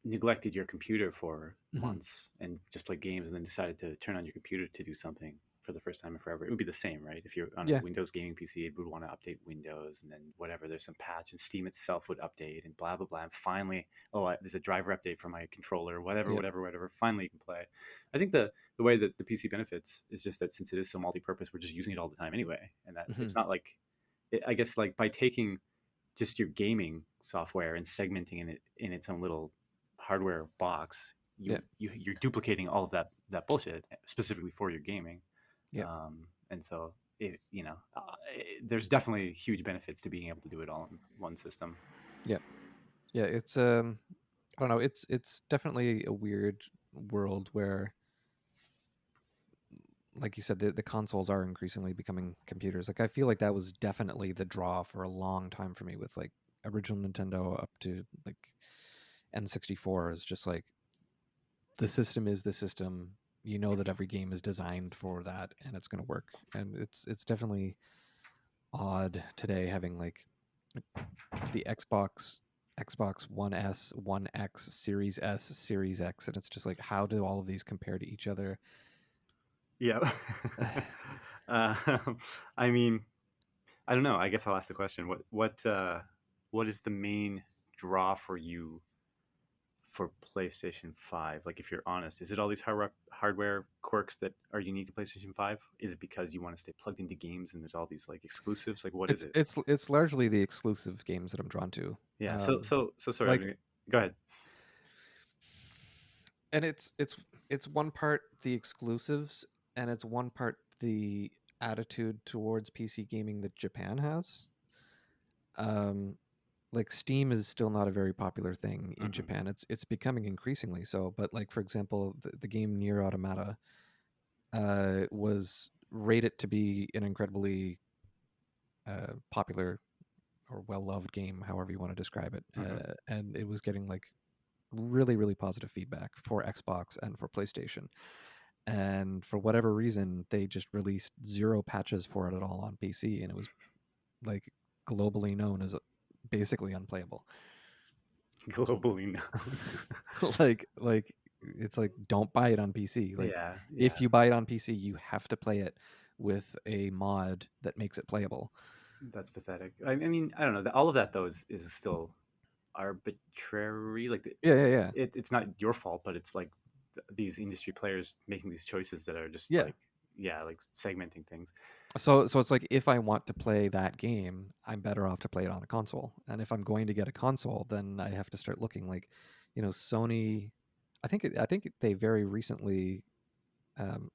[SPEAKER 2] neglected your computer for
[SPEAKER 1] Hmm.
[SPEAKER 2] months and just played games and then decided to turn on your computer to do something for the first time in forever, it would be the same, right? If you're on a
[SPEAKER 1] Yeah,
[SPEAKER 2] Windows gaming PC, it would want to update Windows, and then whatever, there's some patch, and Steam itself would update, and blah blah blah. And finally, there's a driver update for my controller, whatever,
[SPEAKER 1] yep,
[SPEAKER 2] whatever, whatever. Finally, you can play. I think the way that the PC benefits is just that since it is so multi-purpose, we're just using it all the time anyway, and that
[SPEAKER 1] hmm
[SPEAKER 2] it's not like, I guess, like by taking just your gaming software and segmenting it in its own little hardware box,
[SPEAKER 1] yeah,
[SPEAKER 2] you're duplicating all of that bullshit specifically for your gaming.
[SPEAKER 1] yeah,
[SPEAKER 2] And so there's definitely huge benefits to being able to do it all in one system.
[SPEAKER 1] yeah, yeah. It's I don't know. It's definitely a weird world where, like you said, the consoles are increasingly becoming computers. Like I feel like that was definitely the draw for a long time for me with like original Nintendo up to like N64 is just like the system is the system. You know that every game is designed for that and it's going to work. And it's definitely odd today having like the Xbox One S, One X, Series S, Series X, and it's just like how do all of these compare to each other?
[SPEAKER 2] Yeah. uh, I mean, I don't know. I guess I'll ask the question. What is the main draw for you for PlayStation 5? Like, if you're honest, is it all these hardware quirks that are unique to PlayStation 5? Is it because you want to stay plugged into games and there's all these like exclusives? Like, what is
[SPEAKER 1] It's
[SPEAKER 2] it?
[SPEAKER 1] it's it's largely the exclusive games that I'm drawn to.
[SPEAKER 2] Yeah. So
[SPEAKER 1] Um,
[SPEAKER 2] so so sorry.
[SPEAKER 1] like,
[SPEAKER 2] Go ahead.
[SPEAKER 1] and it's one part the exclusives, and it's one part the attitude towards PC gaming that Japan has. Um, like Steam is still not a very popular thing in
[SPEAKER 2] Hmm.
[SPEAKER 1] Japan. It's becoming increasingly so. But like for example, the game Near Automata was rated to be an incredibly popular or well loved game, however you want to describe it,
[SPEAKER 2] Hmm.
[SPEAKER 1] and it was getting like really positive feedback for Xbox and for PlayStation. And for whatever reason, they just released zero patches for it at all on PC, and it was like globally known as basically unplayable.
[SPEAKER 2] Globally known.
[SPEAKER 1] like it's like don't buy it on PC. Like
[SPEAKER 2] Yeah.
[SPEAKER 1] if
[SPEAKER 2] Yeah.
[SPEAKER 1] you buy it on PC, you have to play it with a mod that makes it playable.
[SPEAKER 2] That's pathetic. I mean, I don't know. All of that though is still arbitrary. Like
[SPEAKER 1] Yeah.
[SPEAKER 2] it's not your fault, but it's like these industry players making these choices that are just
[SPEAKER 1] Yeah.
[SPEAKER 2] like, yeah, like segmenting things.
[SPEAKER 1] So it's like if I want to play that game, I'm better off to play it on a console. And if I'm going to get a console, then I have to start looking like, Sony. I think they very recently, um,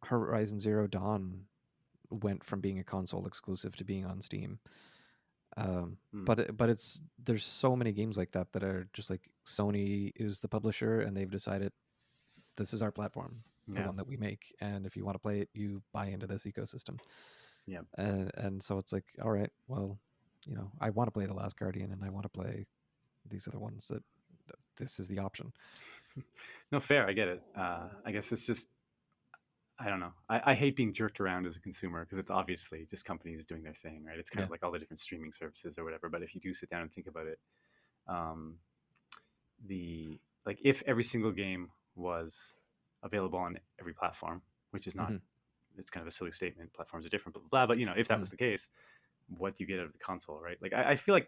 [SPEAKER 1] Horizon Zero Dawn went from being a console exclusive to being on Steam.
[SPEAKER 2] Hmm.
[SPEAKER 1] But it's there's so many games like that that are just like Sony is the publisher and they've decided this is our platform, the
[SPEAKER 2] Yeah.
[SPEAKER 1] one that we make, and if you want to play it, you buy into this ecosystem.
[SPEAKER 2] Yeah.
[SPEAKER 1] And so it's like, all right, well, I want to play The Last Guardian and I want to play these other ones that this is the option.
[SPEAKER 2] No, fair. I get it. I guess it's just, I don't know. I hate being jerked around as a consumer because it's obviously just companies doing their thing, right? It's kind
[SPEAKER 1] Yeah.
[SPEAKER 2] of like all the different streaming services or whatever. But if you do sit down and think about it, um, the like if every single game was available on every platform, which is not,
[SPEAKER 1] Hmm.
[SPEAKER 2] it's kind of a silly statement. Platforms are different, blah blah blah. But if that
[SPEAKER 1] Hmm.
[SPEAKER 2] was the case, what do you get out of the console, right? Like I feel like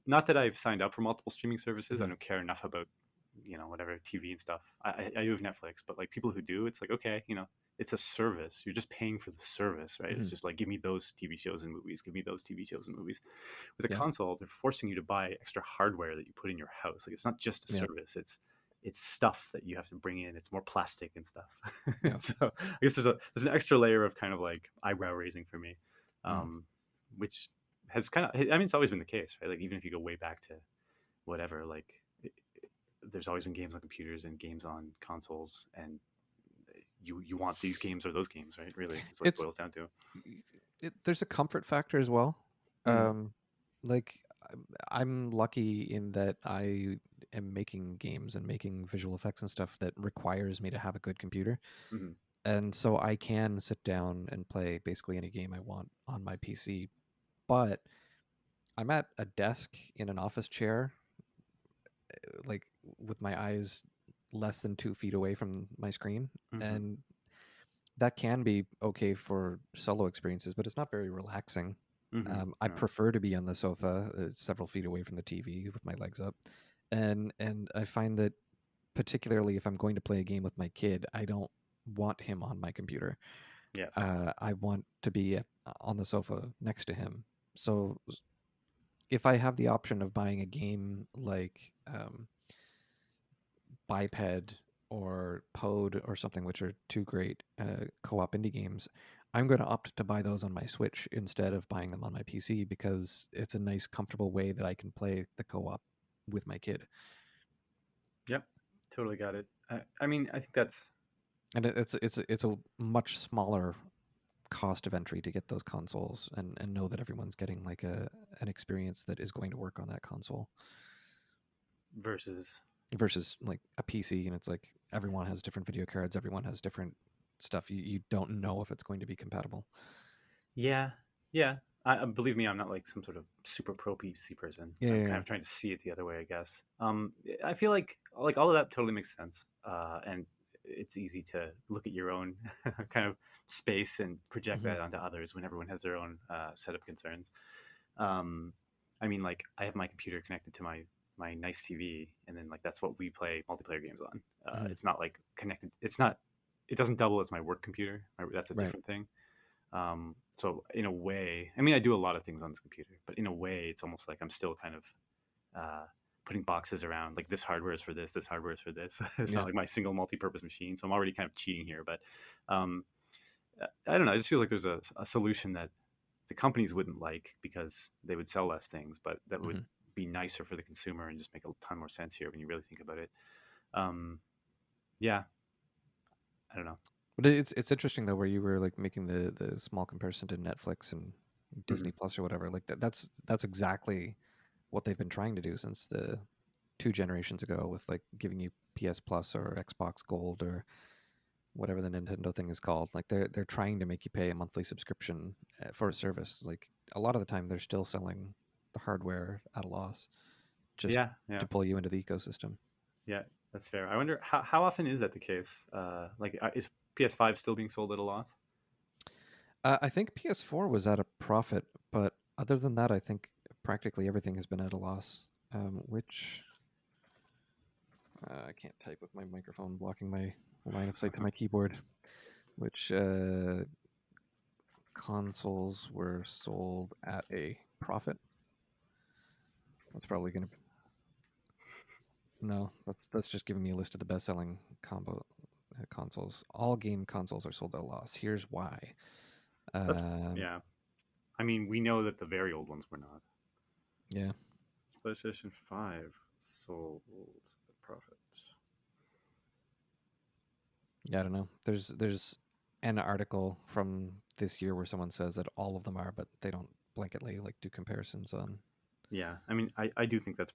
[SPEAKER 2] not that I've signed up for multiple streaming services, I
[SPEAKER 1] Hmm.
[SPEAKER 2] don't care enough about whatever TV and stuff. I do have Netflix, but like people who do, it's like, okay, it's a service. You're just paying for the service, right? It's
[SPEAKER 1] Hmm.
[SPEAKER 2] just like, give me those TV shows and movies, give me those TV shows and movies. With a
[SPEAKER 1] Yeah.
[SPEAKER 2] console, they're forcing you to buy extra hardware that you put in your house. Like it's not just a
[SPEAKER 1] Yeah.
[SPEAKER 2] service. It's stuff that you have to bring in. It's more plastic and stuff.
[SPEAKER 1] Yeah.
[SPEAKER 2] So I guess there's an extra layer of kind of like eyebrow raising for me,
[SPEAKER 1] Mm.
[SPEAKER 2] which has kind of, I mean, it's always been the case, right? Like even if you go way back to whatever. Like there's always been games on computers and games on consoles, and you want these games or those games, right? Really, is what it
[SPEAKER 1] It's
[SPEAKER 2] boils down to.
[SPEAKER 1] there's a comfort factor as well.
[SPEAKER 2] Mm,
[SPEAKER 1] Um, like I'm lucky in that I am making games and making visual effects and stuff that requires me to have a good computer,
[SPEAKER 2] mm-hmm,
[SPEAKER 1] and so I can sit down and play basically any game I want on my PC. But I'm at a desk in an office chair, like with my eyes less than 2 feet away from my screen,
[SPEAKER 2] mm-hmm,
[SPEAKER 1] and that can be okay for solo experiences, but it's not very relaxing.
[SPEAKER 2] mm-hmm.
[SPEAKER 1] I
[SPEAKER 2] No.
[SPEAKER 1] prefer to be on the sofa, several feet away from the TV with my legs up, and I find that particularly if I'm going to play a game with my kid, I don't want him on my computer.
[SPEAKER 2] Yeah.
[SPEAKER 1] I want to be on the sofa next to him. So if I have the option of buying a game like Biped or Pod or something, which are two great co-op indie games, I'm going to opt to buy those on my Switch instead of buying them on my PC because it's a nice, comfortable way that I can play the co-op with my kid.
[SPEAKER 2] Yep. Totally got it. I mean, I think that's
[SPEAKER 1] And it's a much smaller cost of entry to get those consoles and know that everyone's getting like an experience that is going to work on that console
[SPEAKER 2] versus.
[SPEAKER 1] versus like a PC, and it's like everyone has different video cards, everyone has different stuff. You don't know if it's going to be compatible.
[SPEAKER 2] Yeah, yeah. Believe me, I'm not like some sort of super pro PC person.
[SPEAKER 1] Yeah,
[SPEAKER 2] I'm
[SPEAKER 1] yeah,
[SPEAKER 2] kind
[SPEAKER 1] yeah.
[SPEAKER 2] of trying to see it the other way, I guess. I feel like all of that totally makes sense, and it's easy to look at your own kind of space and project
[SPEAKER 1] Mhm.
[SPEAKER 2] that onto others when everyone has their own set of concerns. Um, I mean, like I have my computer connected to my nice TV, and then like that's what we play multiplayer games on.
[SPEAKER 1] Mhm.
[SPEAKER 2] It's not like connected. It's not. It doesn't double as my work computer. That's a
[SPEAKER 1] Right.
[SPEAKER 2] different thing. So in a way, I mean, I do a lot of things on this computer, but in a way, it's almost like I'm still kind of uh, putting boxes around. Like this hardware is for this hardware is for this. It's not
[SPEAKER 1] Yeah.
[SPEAKER 2] like my single multi-purpose machine. So I'm already kind of cheating here. But um, I don't know. I just feel like there's a solution that the companies wouldn't like because they would sell less things, but that would
[SPEAKER 1] Mhm.
[SPEAKER 2] be nicer for the consumer and just make a ton more sense here when you really think about it. Um, yeah, I don't know.
[SPEAKER 1] But it's interesting though, where you were like making the small comparison to Netflix and
[SPEAKER 2] Hmm.
[SPEAKER 1] Disney Plus or whatever. Like that's exactly what they've been trying to do since the 2 generations ago with like giving you PS Plus or Xbox Gold or whatever the Nintendo thing is called. Like they're trying to make you pay a monthly subscription for a service. Like a lot of the time, they're still selling the hardware at a loss just
[SPEAKER 2] Yeah, yeah.
[SPEAKER 1] to pull you into the ecosystem.
[SPEAKER 2] Yeah, that's fair. I wonder how often is that the case? Is PS5 still being sold at a loss?
[SPEAKER 1] I think PS4 was at a profit, but other than that, I think practically everything has been at a loss. Which I can't type with my microphone blocking my line of sight to my keyboard. Which consoles were sold at a profit? That's probably going to no. That's just giving me a list of the best-selling combo consoles. All game consoles are sold at a loss. Here's why.
[SPEAKER 2] That's
[SPEAKER 1] Um,
[SPEAKER 2] yeah. I mean, we know that the very old ones were not.
[SPEAKER 1] yeah,
[SPEAKER 2] PlayStation 5 sold at profit.
[SPEAKER 1] yeah. I don't know. There's an article from this year where someone says that all of them are, but they don't blanketly like do comparisons on.
[SPEAKER 2] Yeah, I mean, I do think that's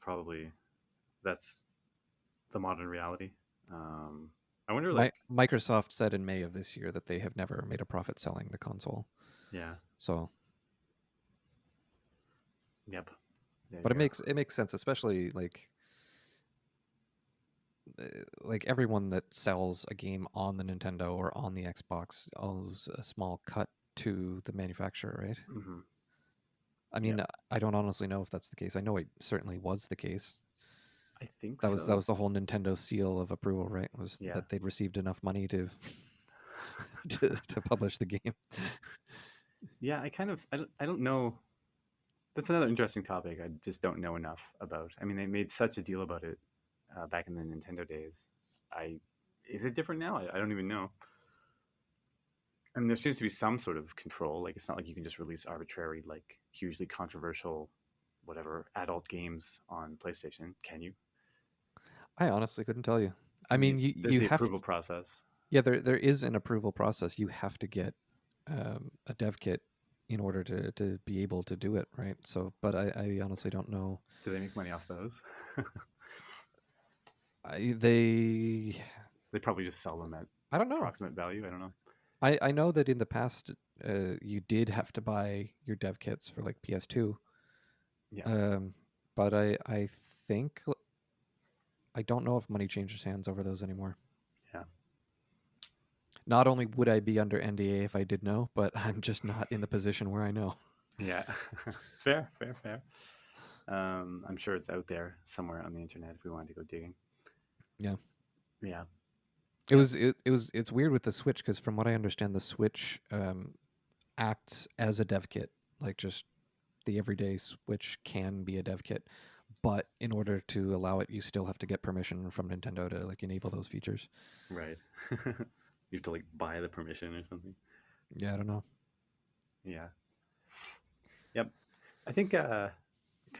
[SPEAKER 2] the modern reality. Um, I wonder, like,
[SPEAKER 1] Microsoft said in May of this year that they have never made a profit selling the console.
[SPEAKER 2] yeah,
[SPEAKER 1] So,
[SPEAKER 2] yep, there
[SPEAKER 1] but
[SPEAKER 2] you go.
[SPEAKER 1] it makes sense, especially like everyone that sells a game on the Nintendo or on the Xbox owes a small cut to the manufacturer, right?
[SPEAKER 2] Hmm.
[SPEAKER 1] I mean,
[SPEAKER 2] Yep,
[SPEAKER 1] I don't honestly know if that's the case. I know it certainly was the case.
[SPEAKER 2] I think
[SPEAKER 1] That
[SPEAKER 2] so.
[SPEAKER 1] was the whole Nintendo seal of approval, right? Was
[SPEAKER 2] Yeah,
[SPEAKER 1] that they'd received enough money to to publish the game.
[SPEAKER 2] yeah. I don't know. That's another interesting topic. I just don't know enough about. I mean, they made such a deal about it back in the Nintendo days. I Is it different now? I don't even know. I mean, there seems to be some sort of control. Like it's not like you can just release arbitrary, like hugely controversial whatever adult games on PlayStation. Can you?
[SPEAKER 1] I honestly couldn't tell you.
[SPEAKER 2] I
[SPEAKER 1] I
[SPEAKER 2] mean,
[SPEAKER 1] mean, you
[SPEAKER 2] there's
[SPEAKER 1] you
[SPEAKER 2] the
[SPEAKER 1] have,
[SPEAKER 2] approval process.
[SPEAKER 1] yeah, there is an approval process. You have to get a dev kit in order to be able to do it, right? So, but I honestly don't know.
[SPEAKER 2] Do they make money off those?
[SPEAKER 1] They,
[SPEAKER 2] They probably just sell them at
[SPEAKER 1] I don't know.
[SPEAKER 2] approximate value. I don't know.
[SPEAKER 1] I know that in the past, you did have to buy your dev kits for like PS2.
[SPEAKER 2] Yeah,
[SPEAKER 1] Um, but I think I don't know if money changes hands over those anymore.
[SPEAKER 2] yeah,
[SPEAKER 1] Not only would I be under NDA if I did know, but I'm just not in the position where I know.
[SPEAKER 2] yeah. Fair, fair, fair. I'm sure it's out there somewhere on the internet if we wanted to go digging.
[SPEAKER 1] Yeah.
[SPEAKER 2] Yeah,
[SPEAKER 1] It
[SPEAKER 2] yeah,
[SPEAKER 1] was it's weird with the Switch because from what I understand, the Switch acts as a dev kit, like just the everyday Switch can be a dev kit, but in order to allow it, you still have to get permission from Nintendo to like enable those features.
[SPEAKER 2] right. You have to like buy the permission or something.
[SPEAKER 1] Yeah, I don't know.
[SPEAKER 2] Yeah. Yep. I think kind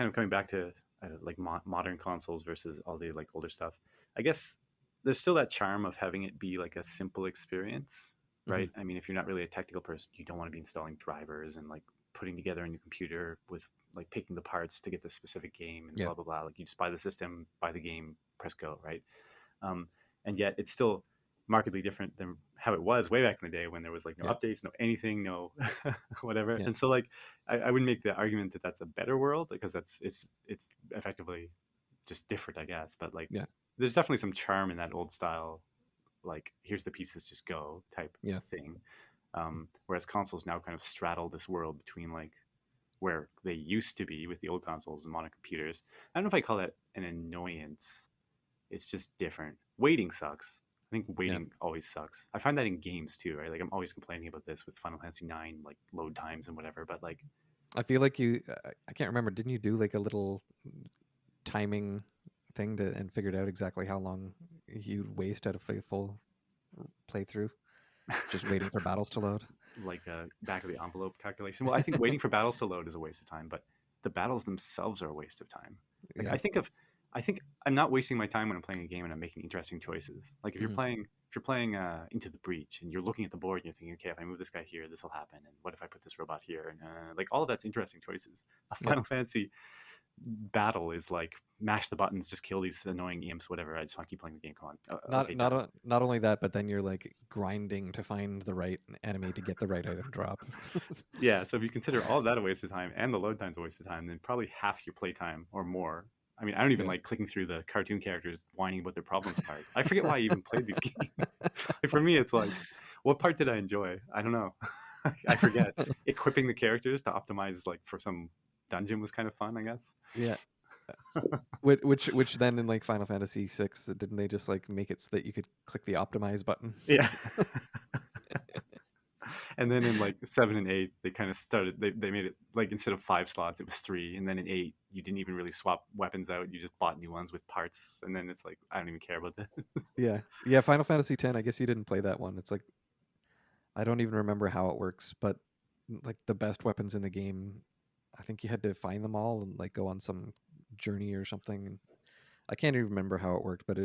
[SPEAKER 2] of coming back to like modern consoles versus all the like older stuff. I guess there's still that charm of having it be like a simple experience,
[SPEAKER 1] Hmm.
[SPEAKER 2] right? I mean, if you're not really a technical person, you don't want to be installing drivers and like putting together a new computer with like picking the parts to get the specific game and
[SPEAKER 1] Yeah,
[SPEAKER 2] blah blah blah. Like you just buy the system, buy the game, press go, right? um, and yet it's still markedly different than how it was way back in the day when there was like no
[SPEAKER 1] yeah,
[SPEAKER 2] updates, no anything, no whatever.
[SPEAKER 1] yeah,
[SPEAKER 2] And so like I wouldn't make the argument that that's a better world because it's effectively just different, I guess. But like
[SPEAKER 1] yeah,
[SPEAKER 2] there's definitely some charm in that old style, like here's the pieces, just go type
[SPEAKER 1] yeah,
[SPEAKER 2] thing. Whereas consoles now kind of straddle this world between like where they used to be with the old consoles and modern computers. I don't know if I call that an annoyance, it's just different. Waiting sucks. I think
[SPEAKER 1] yeah.
[SPEAKER 2] waiting always sucks. I find that in games too, right? Like I'm always complaining about this with Final Fantasy IX, like load times and whatever. But like,
[SPEAKER 1] I feel like you. I can't remember. Didn't you do like a little timing thing to and figured out exactly how long you'd waste out of a full playthrough just waiting for battles to load?
[SPEAKER 2] like a back of the envelope calculation. Well, I think waiting for battles to load is a waste of time, but the battles themselves are a waste of time. Like
[SPEAKER 1] Yeah.
[SPEAKER 2] I think I'm not wasting my time when I'm playing a game and I'm making interesting choices. Like
[SPEAKER 1] Hmm.
[SPEAKER 2] if you're playing Into the Breach and you're looking at the board and you're thinking, okay, if I move this guy here, this will happen, and what if I put this robot here, and like all of that's interesting choices. A
[SPEAKER 1] Yeah.
[SPEAKER 2] Final Fantasy battle is like mash the buttons, just kill these annoying imps, whatever. I just want to keep playing the game. Come on, okay, done.
[SPEAKER 1] Not only that, but then you're like grinding to find the right enemy to get the right item drop.
[SPEAKER 2] Yeah, so if you consider all of that a waste of time and the load time's a waste of time, then probably half your play time or more. I mean, I don't even
[SPEAKER 1] Yeah.
[SPEAKER 2] like clicking through the cartoon characters whining about their problems part. I forget why I even played these games. Like for me, it's like, what part did I enjoy? I don't know. I forget. Equipping the characters to optimize like for some dungeon was kind of fun, I guess.
[SPEAKER 1] Yeah. Which then in like Final Fantasy VI, didn't they just like make it so that you could click the optimize button?
[SPEAKER 2] Yeah. And then in like 7 and 8 they kind of started they made it like instead of 5 slots it was 3, and then in 8 you didn't even really swap weapons out, you just bought new ones with parts, and then it's like I don't even care about that.
[SPEAKER 1] Yeah. Yeah, Final Fantasy X, I guess you didn't play that one. It's like I don't even remember how it works, but like the best weapons in the game, I think you had to find them all and like go on some journey or something. And I can't even remember how it worked, but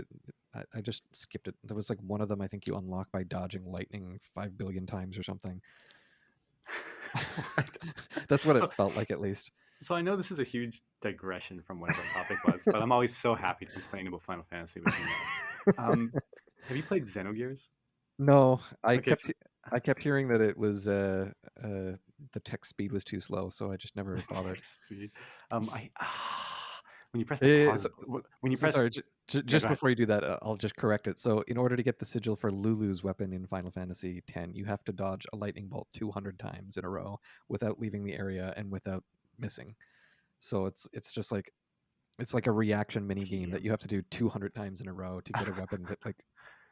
[SPEAKER 1] I just skipped it. There was like one of them I think you unlock by dodging lightning 5 billion times or something.
[SPEAKER 2] What?
[SPEAKER 1] That's what
[SPEAKER 2] so
[SPEAKER 1] it felt like, at least.
[SPEAKER 2] so I know this is a huge digression from whatever the topic was, but I'm always so happy to complain about Final Fantasy with you now. Have you played Xenogears?
[SPEAKER 1] No,
[SPEAKER 2] Okay, so
[SPEAKER 1] I kept hearing that it was the text speed was too slow, so I just never bothered.
[SPEAKER 2] text speed. I when you press the
[SPEAKER 1] Yeah,
[SPEAKER 2] pause, when you
[SPEAKER 1] so
[SPEAKER 2] press,
[SPEAKER 1] sorry.
[SPEAKER 2] yeah, go
[SPEAKER 1] Just
[SPEAKER 2] ahead.
[SPEAKER 1] before you do that, I'll just correct it. So, in order to get the sigil for Lulu's weapon in Final Fantasy X, you have to dodge a lightning bolt 200 times in a row without leaving the area and without missing. So it's just like it's like a reaction mini game that
[SPEAKER 2] Tedium.
[SPEAKER 1] you have to do 200 times in a row to get a weapon that like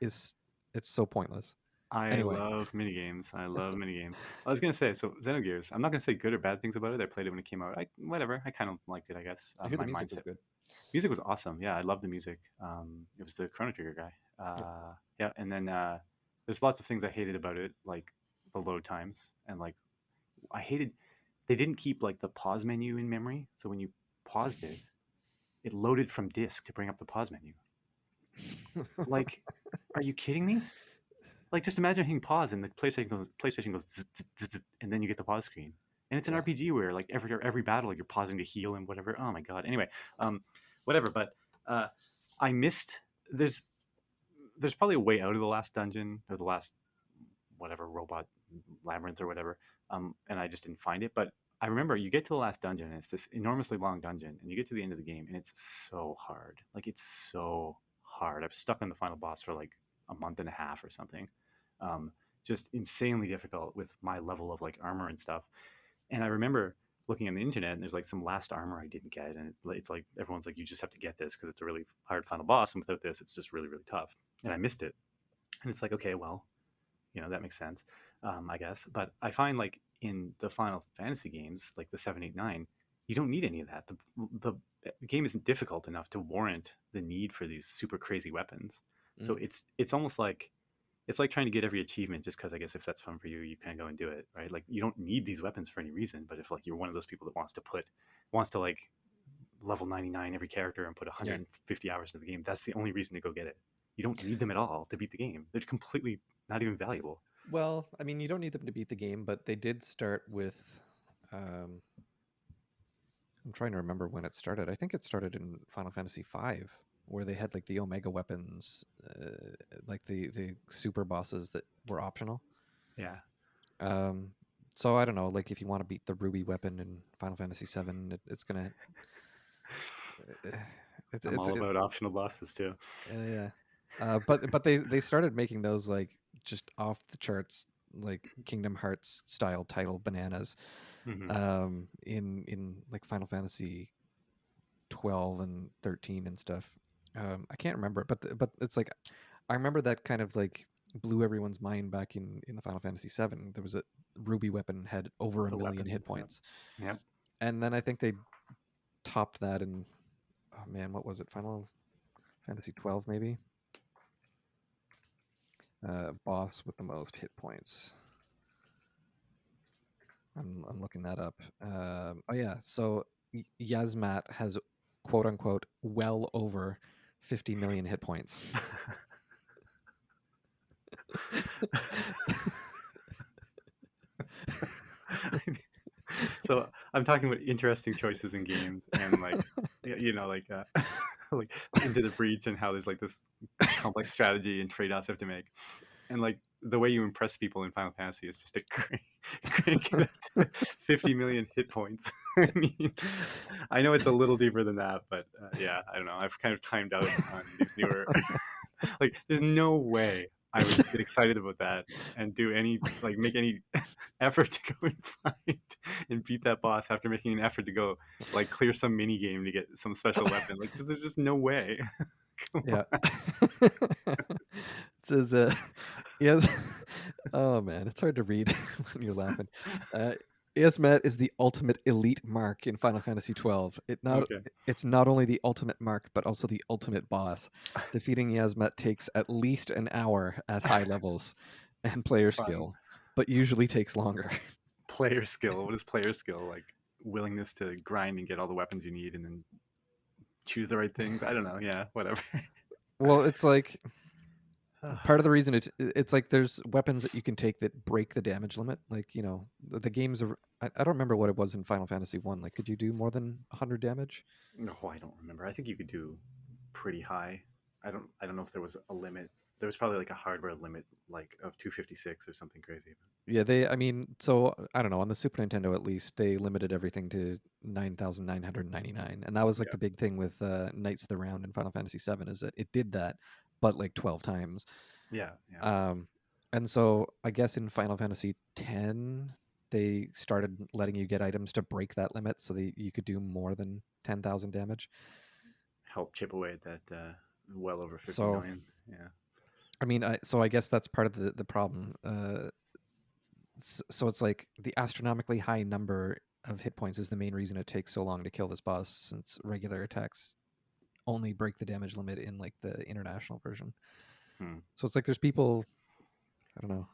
[SPEAKER 1] is it's so pointless.
[SPEAKER 2] I
[SPEAKER 1] Anyway,
[SPEAKER 2] love minigames. I love minigames. I was gonna say, so Xenogears. I'm not gonna say good or bad things about it. I played it when it came out. I whatever. I kind of liked it, I guess.
[SPEAKER 1] I hear the
[SPEAKER 2] My
[SPEAKER 1] music was
[SPEAKER 2] mindset.
[SPEAKER 1] good.
[SPEAKER 2] Music was awesome. Yeah, I love the music. It was the Chrono Trigger guy.
[SPEAKER 1] Yep.
[SPEAKER 2] Yeah, and then there's lots of things I hated about it, like the load times, and like I hated they didn't keep like the pause menu in memory. So when you paused it, it loaded from disk to bring up the pause menu. Like, are you kidding me? Like, just imagine hitting pause and the PlayStation goes zzz, zzz, zzz, and then you get the pause screen. And it's an
[SPEAKER 1] Yeah.
[SPEAKER 2] RPG where like every battle like, you're pausing to heal and whatever. Oh my god. Anyway, um, whatever. But uh, I missed. There's there's probably a way out of the last dungeon or the last whatever robot labyrinth or whatever. And I just didn't find it. But I remember you get to the last dungeon and it's this enormously long dungeon, and you get to the end of the game and it's so hard. Like it's so hard. I've stuck on the final boss for like a month and a half or something. Um, just insanely difficult with my level of like armor and stuff. And I remember looking on the internet and there's like some last armor I didn't get, and it's like everyone's like, you just have to get this because it's a really hard final boss, and without this it's just really really tough. And I missed it, and it's like, okay, well, that makes sense, I guess. But I find like in the Final Fantasy games, like the 7, 8, 9, you don't need any of that. The game isn't difficult enough to warrant the need for these super crazy weapons. So
[SPEAKER 1] Mm.
[SPEAKER 2] it's almost like it's like trying to get every achievement just because I guess if that's fun for you, you kind of go and do it, right? Like you don't need these weapons for any reason. But if like you're one of those people that wants to like level 99 every character and put
[SPEAKER 1] Yeah.
[SPEAKER 2] 150 hours into the game, that's the only reason to go get it. You don't need them at all to beat the game. They're completely not even valuable.
[SPEAKER 1] Well, I mean, you don't need them to beat the game, but they did start with. Um, I'm trying to remember when it started. I think it started in Final Fantasy V, where they had like the Omega weapons, like the super bosses that were optional.
[SPEAKER 2] Yeah,
[SPEAKER 1] Um, so I don't know. Like, if you want to beat the Ruby weapon in Final Fantasy VII, it's gonna. Uh,
[SPEAKER 2] I'm
[SPEAKER 1] it's
[SPEAKER 2] all about optional bosses too.
[SPEAKER 1] yeah. But they started making those like just off the charts, like Kingdom Hearts style title bananas,
[SPEAKER 2] Hmm.
[SPEAKER 1] in like Final Fantasy 12 and 13 and stuff. I can't remember, but it's like I remember that kind of like blew everyone's mind back in the Final Fantasy 7. There was a Ruby weapon had over a
[SPEAKER 2] The
[SPEAKER 1] million
[SPEAKER 2] weapons
[SPEAKER 1] hit
[SPEAKER 2] and stuff.
[SPEAKER 1] points,
[SPEAKER 2] Yep.
[SPEAKER 1] and then I think they topped that in, oh man, what was it? Final Fantasy 12 maybe. Boss with the most hit points. I'm looking that up. Oh yeah, so Yasmat has quote unquote well over 50 million hit points.
[SPEAKER 2] So I'm talking about interesting choices in games and like like like Into the Breach and how there's like this complex strategy and trade-offs you have to make, and like the way you impress people in Final Fantasy is just to crank it up to 50 million hit points. I mean, I know it's a little deeper than that, but yeah, I don't know. I've kind of timed out on these newer. Like, there's no way I would get excited about that and do any like make any effort to go and find and beat that boss after making an effort to go like clear some mini game to get some special weapon. Like, there's just no way. Come
[SPEAKER 1] Yeah.
[SPEAKER 2] on.
[SPEAKER 1] It says, yes. Oh man, it's hard to read when you're laughing. Uh, Yasmat is the ultimate elite mark in Final Fantasy 12.
[SPEAKER 2] Okay.
[SPEAKER 1] It's not only the ultimate mark, but also the ultimate boss. Defeating Yasmat takes at least an hour at high levels and player
[SPEAKER 2] Fun.
[SPEAKER 1] skill, but usually takes longer.
[SPEAKER 2] Player skill. What is player skill? Like willingness to grind and get all the weapons you need and then choose the right things. I don't know. Yeah, whatever.
[SPEAKER 1] Well, it's like part of the reason it's like there's weapons that you can take that break the damage limit. Like, the games are. I don't remember what it was in Final Fantasy 1. Like, could you do more than 100 damage?
[SPEAKER 2] No, I don't remember. I think you could do pretty high. I don't know if there was a limit. There was probably like a hardware limit like of 256 or something crazy.
[SPEAKER 1] Yeah, I mean, so I don't know. On the Super Nintendo, at least, they limited everything to 9,999, and that was like
[SPEAKER 2] Yeah.
[SPEAKER 1] the big thing with Knights of the Round in Final Fantasy 7 is that it did that, but like 12 times.
[SPEAKER 2] Yeah, yeah.
[SPEAKER 1] Um, and so I guess in Final Fantasy 10, they started letting you get items to break that limit, so that you could do more than 10,000 damage.
[SPEAKER 2] Help chip away at that well over 50
[SPEAKER 1] So
[SPEAKER 2] million. Yeah.
[SPEAKER 1] I mean, I guess that's part of the problem. So it's like the astronomically high number of hit points is the main reason it takes so long to kill this boss, since regular attacks only break the damage limit in like the international version.
[SPEAKER 2] Hmm.
[SPEAKER 1] So it's like there's people, I don't know,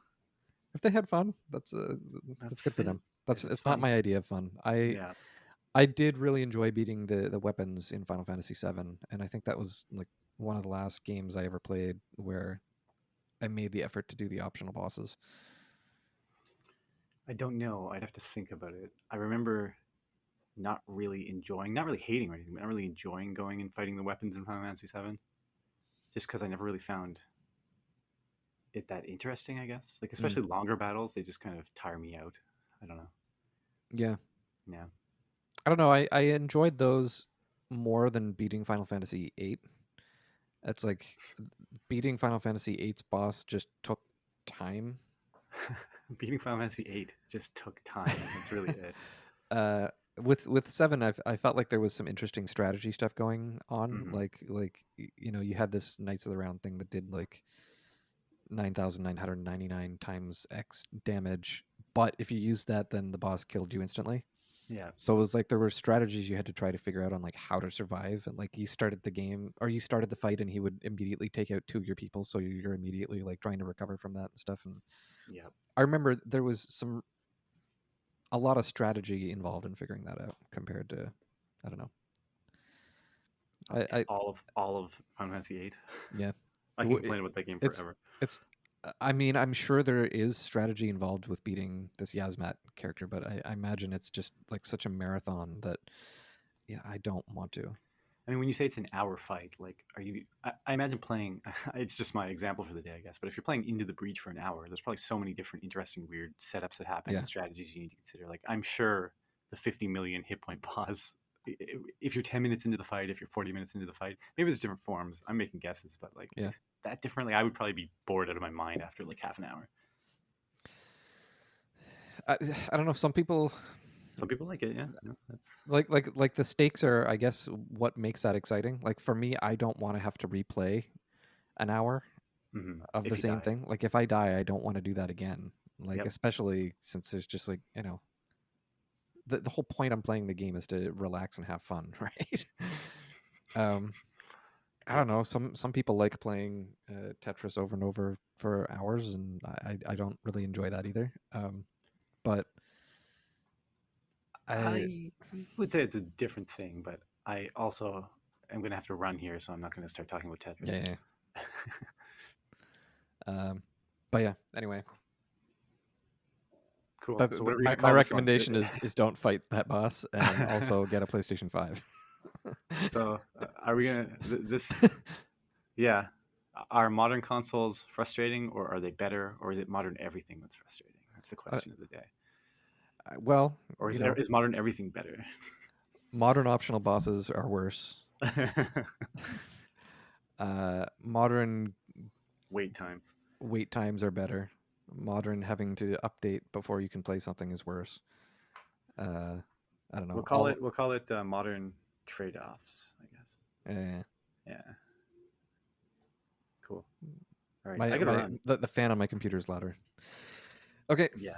[SPEAKER 1] if they had fun, that's good
[SPEAKER 2] That's
[SPEAKER 1] for
[SPEAKER 2] it.
[SPEAKER 1] them. That's
[SPEAKER 2] If it's
[SPEAKER 1] It's not
[SPEAKER 2] fun.
[SPEAKER 1] my idea of fun. I
[SPEAKER 2] Yeah.
[SPEAKER 1] I did really enjoy beating the weapons in Final Fantasy VII, and I think that was like one of the last games I ever played where I made the effort to do the optional bosses.
[SPEAKER 2] I don't know. I'd have to think about it. I remember not really enjoying, not really hating or anything, but not really enjoying going and fighting the weapons in Final Fantasy VII, just because I never really found it that interesting. I guess, like
[SPEAKER 1] Mm,
[SPEAKER 2] especially longer battles, they just kind of tire me out. I don't know.
[SPEAKER 1] yeah,
[SPEAKER 2] Yeah.
[SPEAKER 1] I don't know. I enjoyed those more than beating Final Fantasy VIII. It's like beating Final Fantasy VIII's boss just took time.
[SPEAKER 2] Beating Final Fantasy VIII just took time. That's really it.
[SPEAKER 1] uh, with seven, I felt like there was some interesting strategy stuff going on.
[SPEAKER 2] Hmm.
[SPEAKER 1] Like you know, you had this Knights of the Round thing that did like 9,999 times X damage, but if you used that, then the boss killed you instantly.
[SPEAKER 2] Yeah.
[SPEAKER 1] So it was like there were strategies you had to try to figure out on like how to survive, and like you started the game or you started the fight, and he would immediately take out two of your people, so you're immediately like trying to recover from that and stuff. And
[SPEAKER 2] Yeah.
[SPEAKER 1] I remember there was a lot of strategy involved in figuring that out compared to I don't know. I
[SPEAKER 2] All of Final Fantasy VIII.
[SPEAKER 1] yeah.
[SPEAKER 2] I can complain about that game
[SPEAKER 1] It's
[SPEAKER 2] forever.
[SPEAKER 1] it's I mean, I'm sure there is strategy involved with beating this Yasmat character, but I imagine it's just like such a marathon that yeah, I don't want to.
[SPEAKER 2] I mean, when you say it's an hour fight, like, are you? I imagine playing. It's just my example for the day, I guess. But if you're playing Into the Breach for an hour, there's probably so many different, interesting, weird setups that happen
[SPEAKER 1] Yeah.
[SPEAKER 2] and strategies you need to consider. Like, I'm sure the 50 million hit point boss. If you're 10 minutes into the fight, if you're 40 minutes into the fight, maybe there's different forms. I'm making guesses, but like,
[SPEAKER 1] Yeah.
[SPEAKER 2] is that differently? I would probably be bored out of my mind after like half an hour.
[SPEAKER 1] I, I don't know. Some people
[SPEAKER 2] Some people like it, yeah. No, that's
[SPEAKER 1] like the stakes are, I guess, what makes that exciting. Like for me, I don't want to have to replay an hour of
[SPEAKER 2] if
[SPEAKER 1] the
[SPEAKER 2] you
[SPEAKER 1] same
[SPEAKER 2] die.
[SPEAKER 1] thing. Like if I die, I don't want to do that again. Like
[SPEAKER 2] Yep.
[SPEAKER 1] especially since there's just like you know the whole point I'm playing the game is to relax and have fun, right? um, I don't
[SPEAKER 2] Yep.
[SPEAKER 1] know. Some people like playing Tetris over and over for hours, and I don't really enjoy that either. But I
[SPEAKER 2] I would say it's a different thing, but I also am going to have to run here, so I'm not going to start talking about
[SPEAKER 1] yeah,
[SPEAKER 2] Tetris.
[SPEAKER 1] yeah. Um, but yeah. Anyway,
[SPEAKER 2] Cool.
[SPEAKER 1] that,
[SPEAKER 2] So what are we
[SPEAKER 1] my
[SPEAKER 2] going to
[SPEAKER 1] my
[SPEAKER 2] call this one?
[SPEAKER 1] recommendation is don't fight that boss, and also get a PlayStation 5.
[SPEAKER 2] So are we going to this? Yeah. Are modern consoles frustrating, or are they better, or is it modern everything that's frustrating? That's the
[SPEAKER 1] uh,
[SPEAKER 2] question of the day.
[SPEAKER 1] well,
[SPEAKER 2] Or
[SPEAKER 1] you
[SPEAKER 2] is
[SPEAKER 1] know,
[SPEAKER 2] is modern everything better?
[SPEAKER 1] modern optional bosses are worse. Modern
[SPEAKER 2] Wait times.
[SPEAKER 1] wait times are better. Modern having to update before you can play something is worse. Uh, I don't know. All
[SPEAKER 2] We'll call it modern trade offs, I guess.
[SPEAKER 1] uh,
[SPEAKER 2] Yeah. Cool. All right.
[SPEAKER 1] my
[SPEAKER 2] I got to
[SPEAKER 1] my
[SPEAKER 2] run.
[SPEAKER 1] the fan on my computer is louder. Okay.
[SPEAKER 2] Yeah.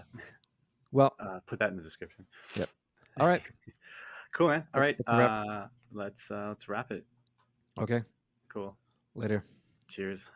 [SPEAKER 1] Well,
[SPEAKER 2] Put that in the description.
[SPEAKER 1] yep. All right.
[SPEAKER 2] Cool, man. All right.
[SPEAKER 1] That's a wrap.
[SPEAKER 2] Let's wrap it.
[SPEAKER 1] Okay.
[SPEAKER 2] Cool.
[SPEAKER 1] Later.
[SPEAKER 2] Cheers.